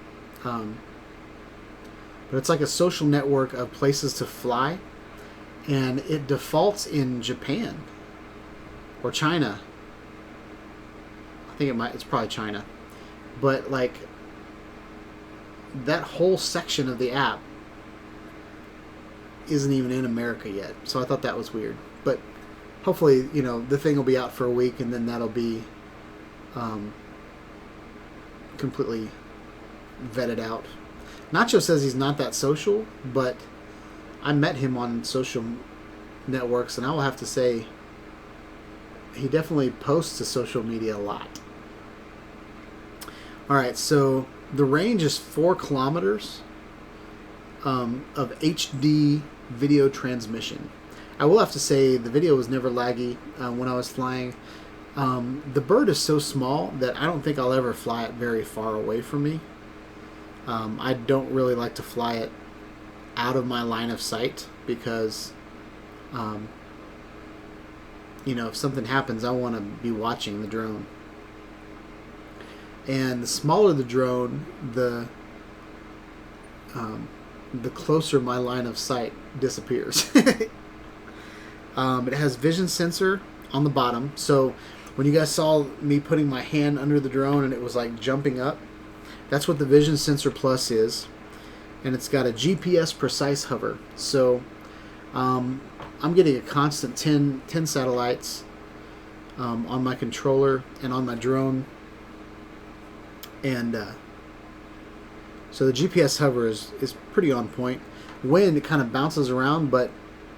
but it's like a social network of places to fly, and it defaults in Japan or China. I think it's probably China, but that whole section of the app isn't even in America yet. So I thought that was weird, but hopefully the thing will be out for a week, and then that'll be completely vetted out. Nacho says he's not that social, but I met him on social networks, and I will have to say he definitely posts to social media a lot. Alright, so the range is 4 kilometers of HD video transmission. I will have to say the video was never laggy when I was flying. The bird is so small that I don't think I'll ever fly it very far away from me. I don't really like to fly it out of my line of sight because, if something happens, I want to be watching the drone. And the smaller the drone, the closer my line of sight disappears. It has vision sensor on the bottom, so when you guys saw me putting my hand under the drone and it was jumping up, that's what the Vision Sensor Plus is. And it's got a GPS precise hover. So I'm getting a constant 10 satellites on my controller and on my drone. And so the GPS hover is pretty on point. Wind, it kind of bounces around, but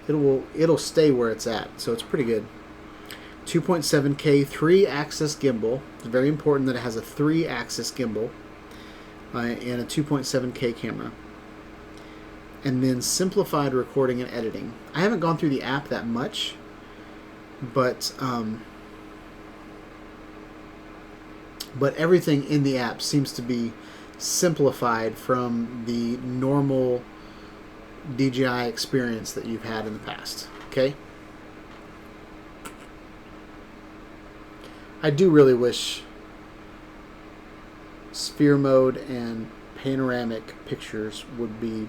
it'll stay where it's at. So it's pretty good. 2.7K 3-axis gimbal. It's very important that it has a 3-axis gimbal. And a 2.7K camera. And then simplified recording and editing. I haven't gone through the app that much, but everything in the app seems to be simplified from the normal DJI experience that you've had in the past. Okay? I do really wish sphere mode and panoramic pictures would be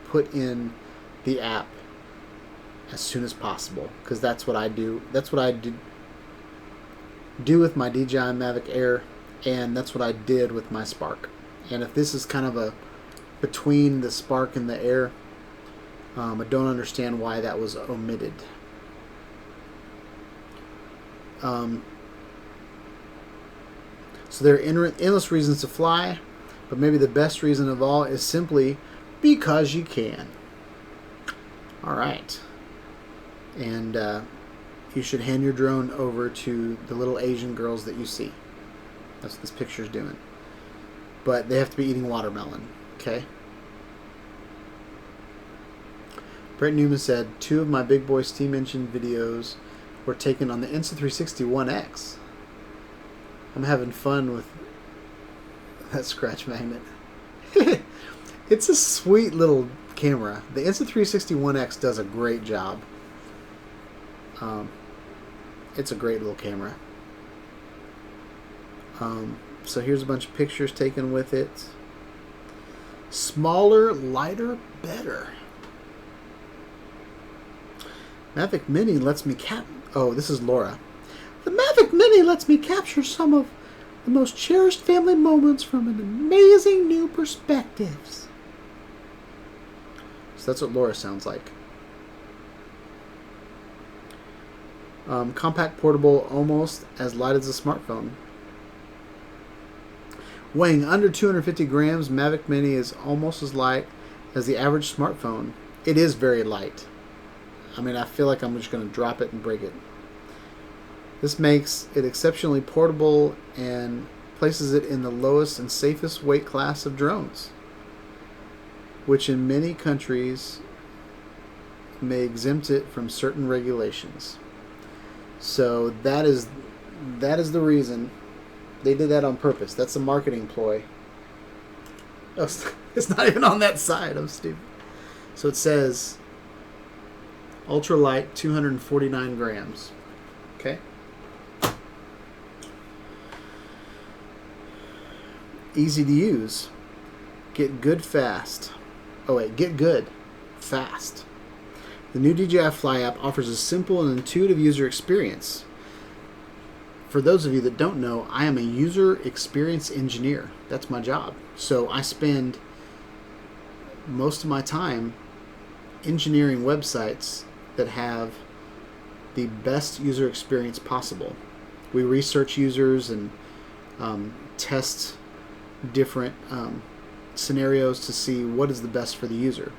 put in the app as soon as possible, because that's what I do. That's what I do with my DJI Mavic Air, and that's what I did with my Spark. And if this is kind of a between the Spark and the Air, I don't understand why that was omitted. So there are endless reasons to fly, but maybe the best reason of all is simply because you can. All right. And you should hand your drone over to the little Asian girls that you see. That's what this picture's doing. But they have to be eating watermelon, okay? Brett Newman said, 2 of my big boy steam engine videos were taken on the Insta360 1X. I'm having fun with that scratch magnet. It's a sweet little camera. The Insta360 1X does a great job. It's a great little camera. So here's a bunch of pictures taken with it. Smaller, lighter, better. Mavic Mini lets me Oh, this is Laura. The Mavic Mini lets me capture some of the most cherished family moments from an amazing new perspectives. So that's what Laura sounds like. Compact, portable, almost as light as a smartphone. Weighing under 250 grams, Mavic Mini is almost as light as the average smartphone. It is very light. I mean, I feel like I'm just going to drop it and break it. This makes it exceptionally portable and places it in the lowest and safest weight class of drones, which in many countries may exempt it from certain regulations. So that is the reason. They did that on purpose. That's a marketing ploy. Oh, it's not even on that side. I'm stupid. So it says ultralight, 249 grams. Okay. Easy to use. Get good fast. Oh wait, get good fast. The new DJI Fly app offers a simple and intuitive user experience. For those of you that don't know, I am a user experience engineer. That's my job. So I spend most of my time engineering websites that have the best user experience possible. We research users and test different scenarios to see what is the best for the user.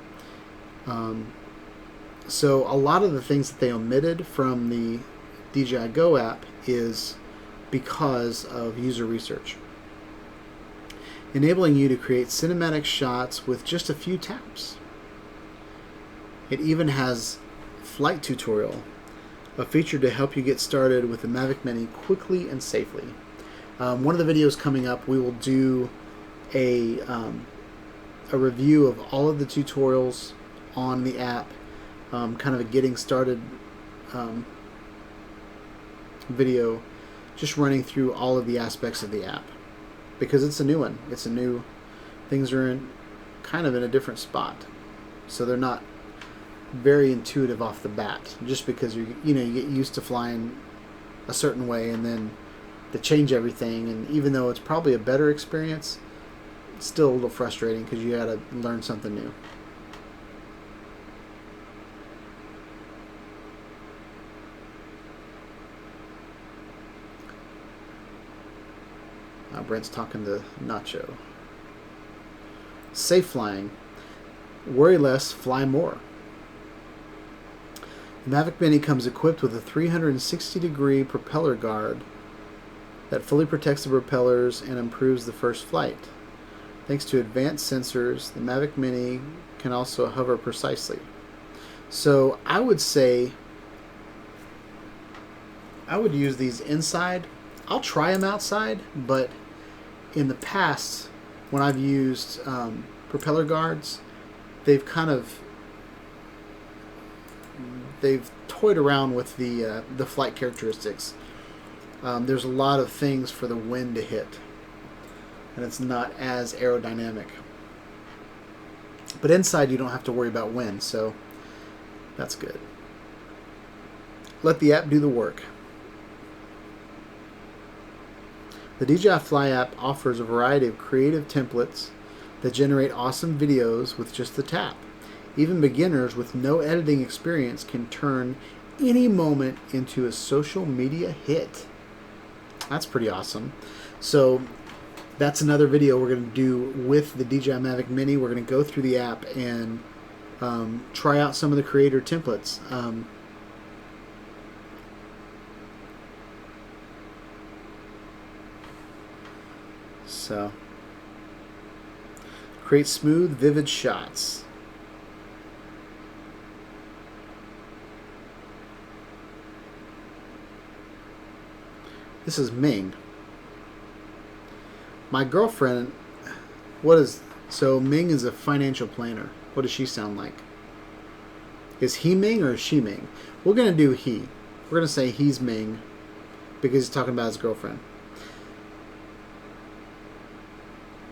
So a lot of the things that they omitted from the DJI Go app is because of user research, enabling you to create cinematic shots with just a few taps. It even has flight tutorial, a feature to help you get started with the Mavic Mini quickly and safely. One of the videos coming up, we will do a review of all of the tutorials on the app, kind of a getting started video, just running through all of the aspects of the app, because it's a new one. It's a new, things are in kind of in a different spot, so they're not very intuitive off the bat, just because you get used to flying a certain way and then they change everything, and even though it's probably a better experience, it's still a little frustrating because you got to learn something new. Brent's talking to Nacho. Safe flying. Worry less, fly more. The Mavic Mini comes equipped with a 360-degree propeller guard that fully protects the propellers and improves the first flight. Thanks to advanced sensors, the Mavic Mini can also hover precisely. So I would say I would use these inside. I'll try them outside, but in the past, when I've used propeller guards, they've toyed around with the flight characteristics. There's a lot of things for the wind to hit, and it's not as aerodynamic. But inside, you don't have to worry about wind, so that's good. Let the app do the work. The DJI Fly app offers a variety of creative templates that generate awesome videos with just the tap. Even beginners with no editing experience can turn any moment into a social media hit. That's pretty awesome. So that's another video we're going to do with the DJI Mavic Mini. We're going to go through the app and try out some of the creator templates. So create smooth, vivid shots. This is Ming. My girlfriend, so Ming is a financial planner. What does she sound like? Is he Ming or is she Ming? We're going to do he. We're going to say he's Ming because he's talking about his girlfriend.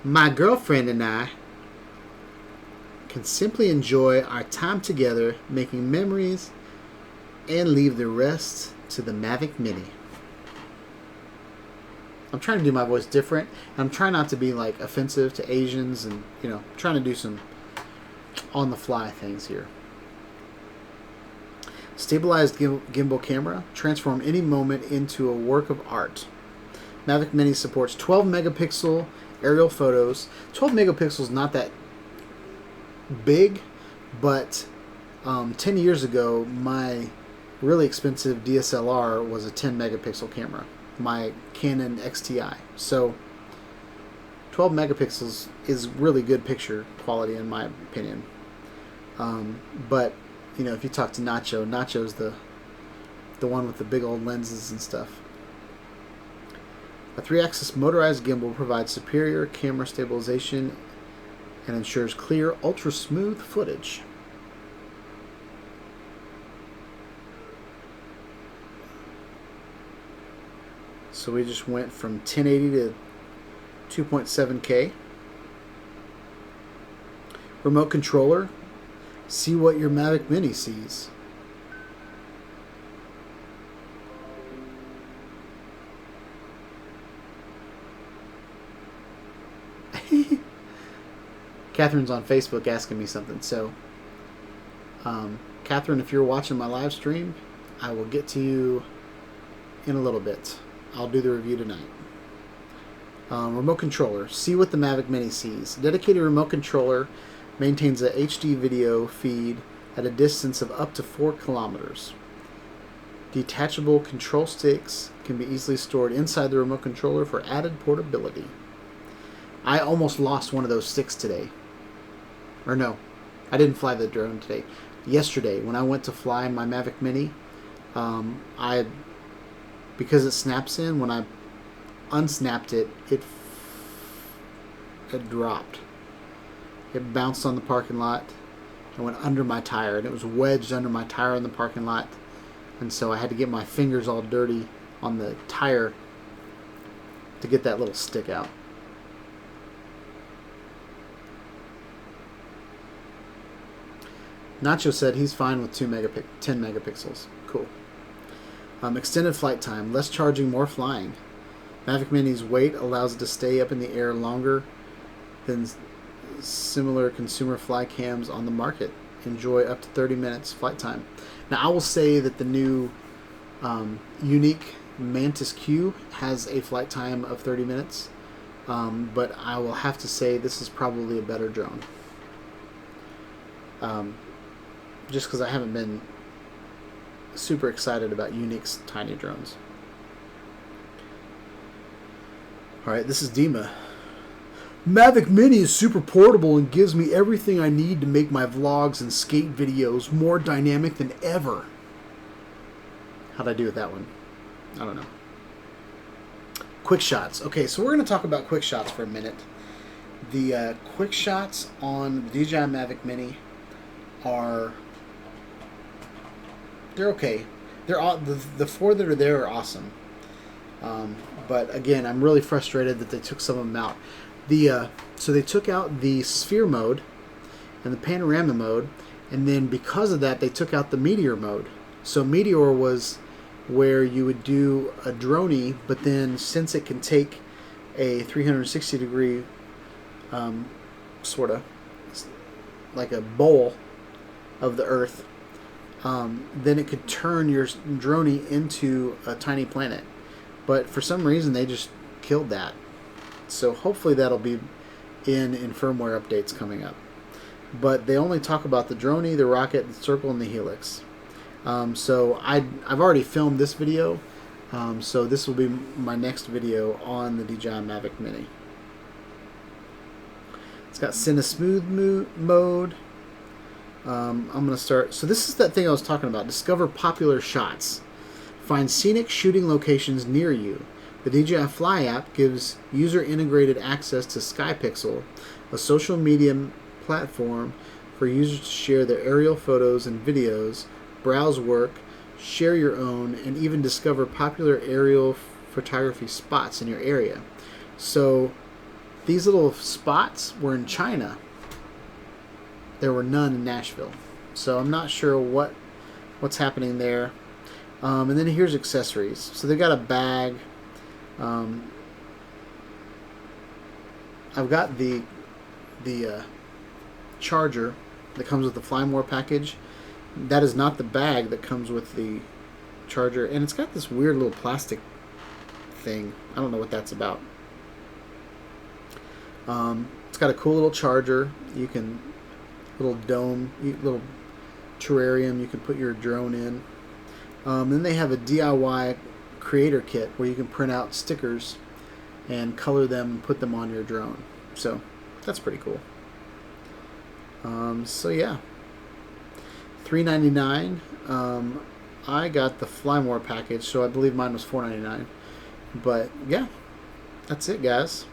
My girlfriend and I can simply enjoy our time together, making memories, and leave the rest to the Mavic Mini. I'm trying to do my voice different. I'm trying not to be like offensive to Asians, and trying to do some on the fly things here. Stabilized gimbal camera, transform any moment into a work of art. Mavic Mini supports 12 megapixel aerial photos. 12 megapixels not that big, but 10 years ago my really expensive DSLR was a 10 megapixel camera, my Canon XTI. So 12 megapixels is really good picture quality in my opinion. But if you talk to Nacho's the one with the big old lenses and stuff. A 3-axis motorized gimbal provides superior camera stabilization and ensures clear, ultra-smooth footage. So we just went from 1080 to 2.7K. Remote controller. See what your Mavic Mini sees. Catherine's on Facebook asking me something. So, Catherine, if you're watching my live stream, I will get to you in a little bit. I'll do the review tonight. Remote controller. See what the Mavic Mini sees. Dedicated remote controller maintains a HD video feed at a distance of up to 4 kilometers. Detachable control sticks can be easily stored inside the remote controller for added portability. I almost lost one of those sticks today. Or no, I didn't fly the drone today. Yesterday, when I went to fly my Mavic Mini, because it snaps in, when I unsnapped it, it dropped. It bounced on the parking lot and went under my tire, and it was wedged under my tire in the parking lot, and so I had to get my fingers all dirty on the tire to get that little stick out. Nacho said he's fine with 10 megapixels. Cool. Extended flight time. Less charging, more flying. Mavic Mini's weight allows it to stay up in the air longer than similar consumer fly cams on the market. Enjoy up to 30 minutes flight time. Now, I will say that the new Unique Mantis Q has a flight time of 30 minutes, but I will have to say this is probably a better drone. Just because I haven't been super excited about Unique's tiny drones. Alright, this is Dima. Mavic Mini is super portable and gives me everything I need to make my vlogs and skate videos more dynamic than ever. How'd I do with that one? I don't know. Quick shots. Okay, so we're going to talk about quick shots for a minute. The quick shots on the DJI Mavic Mini they're okay. They're all, the 4 that are there are awesome. But again, I'm really frustrated that they took some of them out. So they took out the sphere mode and the panorama mode, and then because of that, they took out the meteor mode. So meteor was where you would do a droney, but then since it can take a 360 degree sort of like a bowl of the Earth, then it could turn your droney into a tiny planet. But for some reason, they just killed that. So hopefully that'll be in firmware updates coming up. But they only talk about the droney, the rocket, the circle, and the helix. So I've already filmed this video. So this will be my next video on the DJI Mavic Mini. It's got Cine Smooth mode. I'm going to start. So this is that thing I was talking about. Discover popular shots. Find scenic shooting locations near you. The DJI Fly app gives user-integrated access to SkyPixel, a social media platform for users to share their aerial photos and videos, browse work, share your own, and even discover popular aerial photography spots in your area. So these little spots were in China. There were none in Nashville. So I'm not sure what's happening there. And then here's accessories. So they've got a bag. I've got the charger that comes with the Fly More package. That is not the bag that comes with the charger. And it's got this weird little plastic thing. I don't know what that's about. It's got a cool little charger. You can, little dome, little terrarium you can put your drone in. Then they have a DIY creator kit where you can print out stickers and color them and put them on your drone. So that's pretty cool. So yeah, $3.99. I got the Fly More package, so I believe mine was $4.99. But yeah, that's it, guys.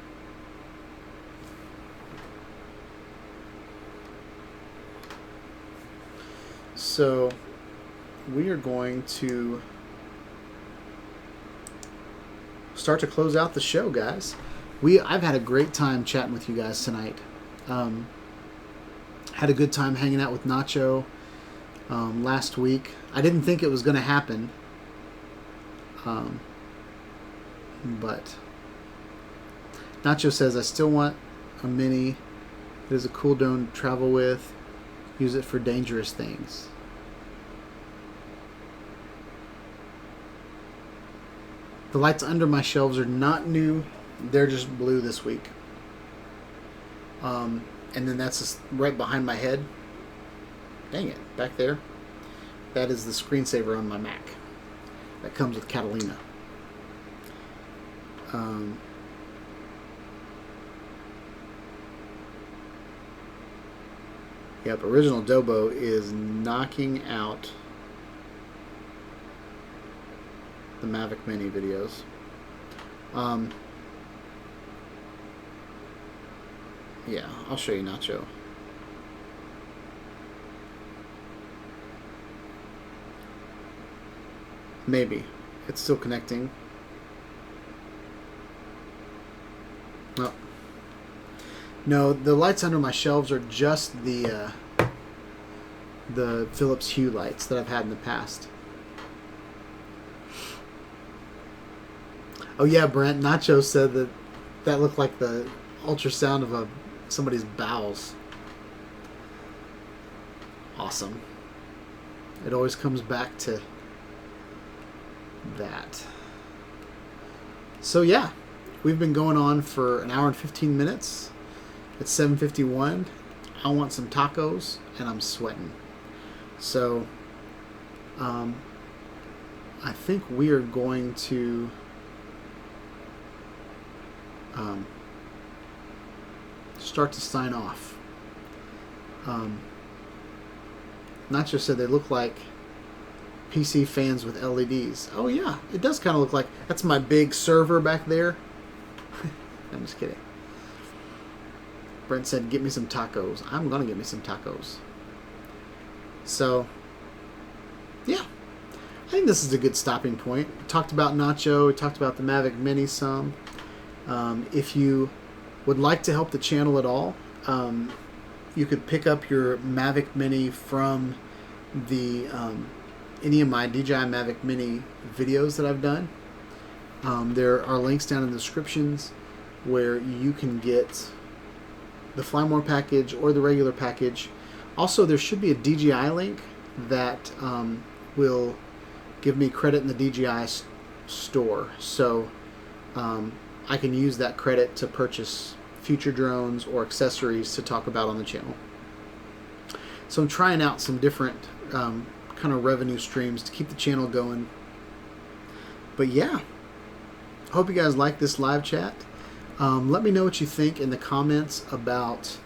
So we are going to start to close out the show, guys. I've had a great time chatting with you guys tonight. Had a good time hanging out with Nacho last week. I didn't think it was going to happen, but Nacho says, I still want a Mini. It is a cool drone to travel with. Use it for dangerous things. The lights under my shelves are not new. They're just blue this week. And then that's just right behind my head. Dang it, back there. That is the screensaver on my Mac. That comes with Catalina. Yep, Original Dobo is knocking out the Mavic Mini videos. Yeah, I'll show you Nacho. Maybe. It's still connecting. Oh. No, the lights under my shelves are just the Philips Hue lights that I've had in the past. Oh yeah, Brent, Nacho said that looked like the ultrasound of somebody's bowels. Awesome. It always comes back to that. So yeah, we've been going on for an hour and 15 minutes. It's 7:51. I want some tacos and I'm sweating. So I think we are going to start to sign off. Nacho said they look like PC fans with LEDs. Oh yeah, it does kind of look like, that's my big server back there. I'm just kidding. Brent said, get me some tacos. I'm gonna get me some tacos. So yeah, I think this is a good stopping point. We talked about Nacho, we talked about the Mavic Mini some. If you would like to help the channel at all, you could pick up your Mavic Mini from the any of my DJI Mavic Mini videos that I've done. There are links down in the descriptions where you can get the Fly More package or the regular package. Also, there should be a DJI link that will give me credit in the DJI store. So I can use that credit to purchase future drones or accessories to talk about on the channel. So I'm trying out some different kind of revenue streams to keep the channel going. But yeah, hope you guys like this live chat. Let me know what you think in the comments about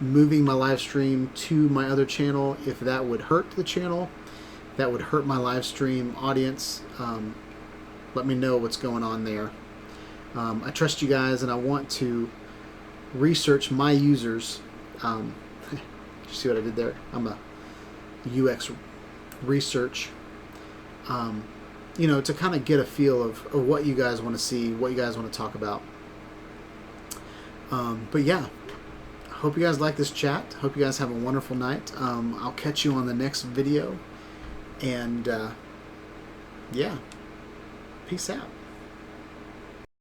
moving my live stream to my other channel, if that would hurt the channel, that would hurt my live stream audience. Let me know what's going on there. I trust you guys, and I want to research my users. You see what I did there? I'm a UX research. You know, to kind of get a feel of what you guys want to see, what you guys want to talk about. But yeah, hope you guys like this chat. Hope you guys have a wonderful night. I'll catch you on the next video. And yeah, peace out.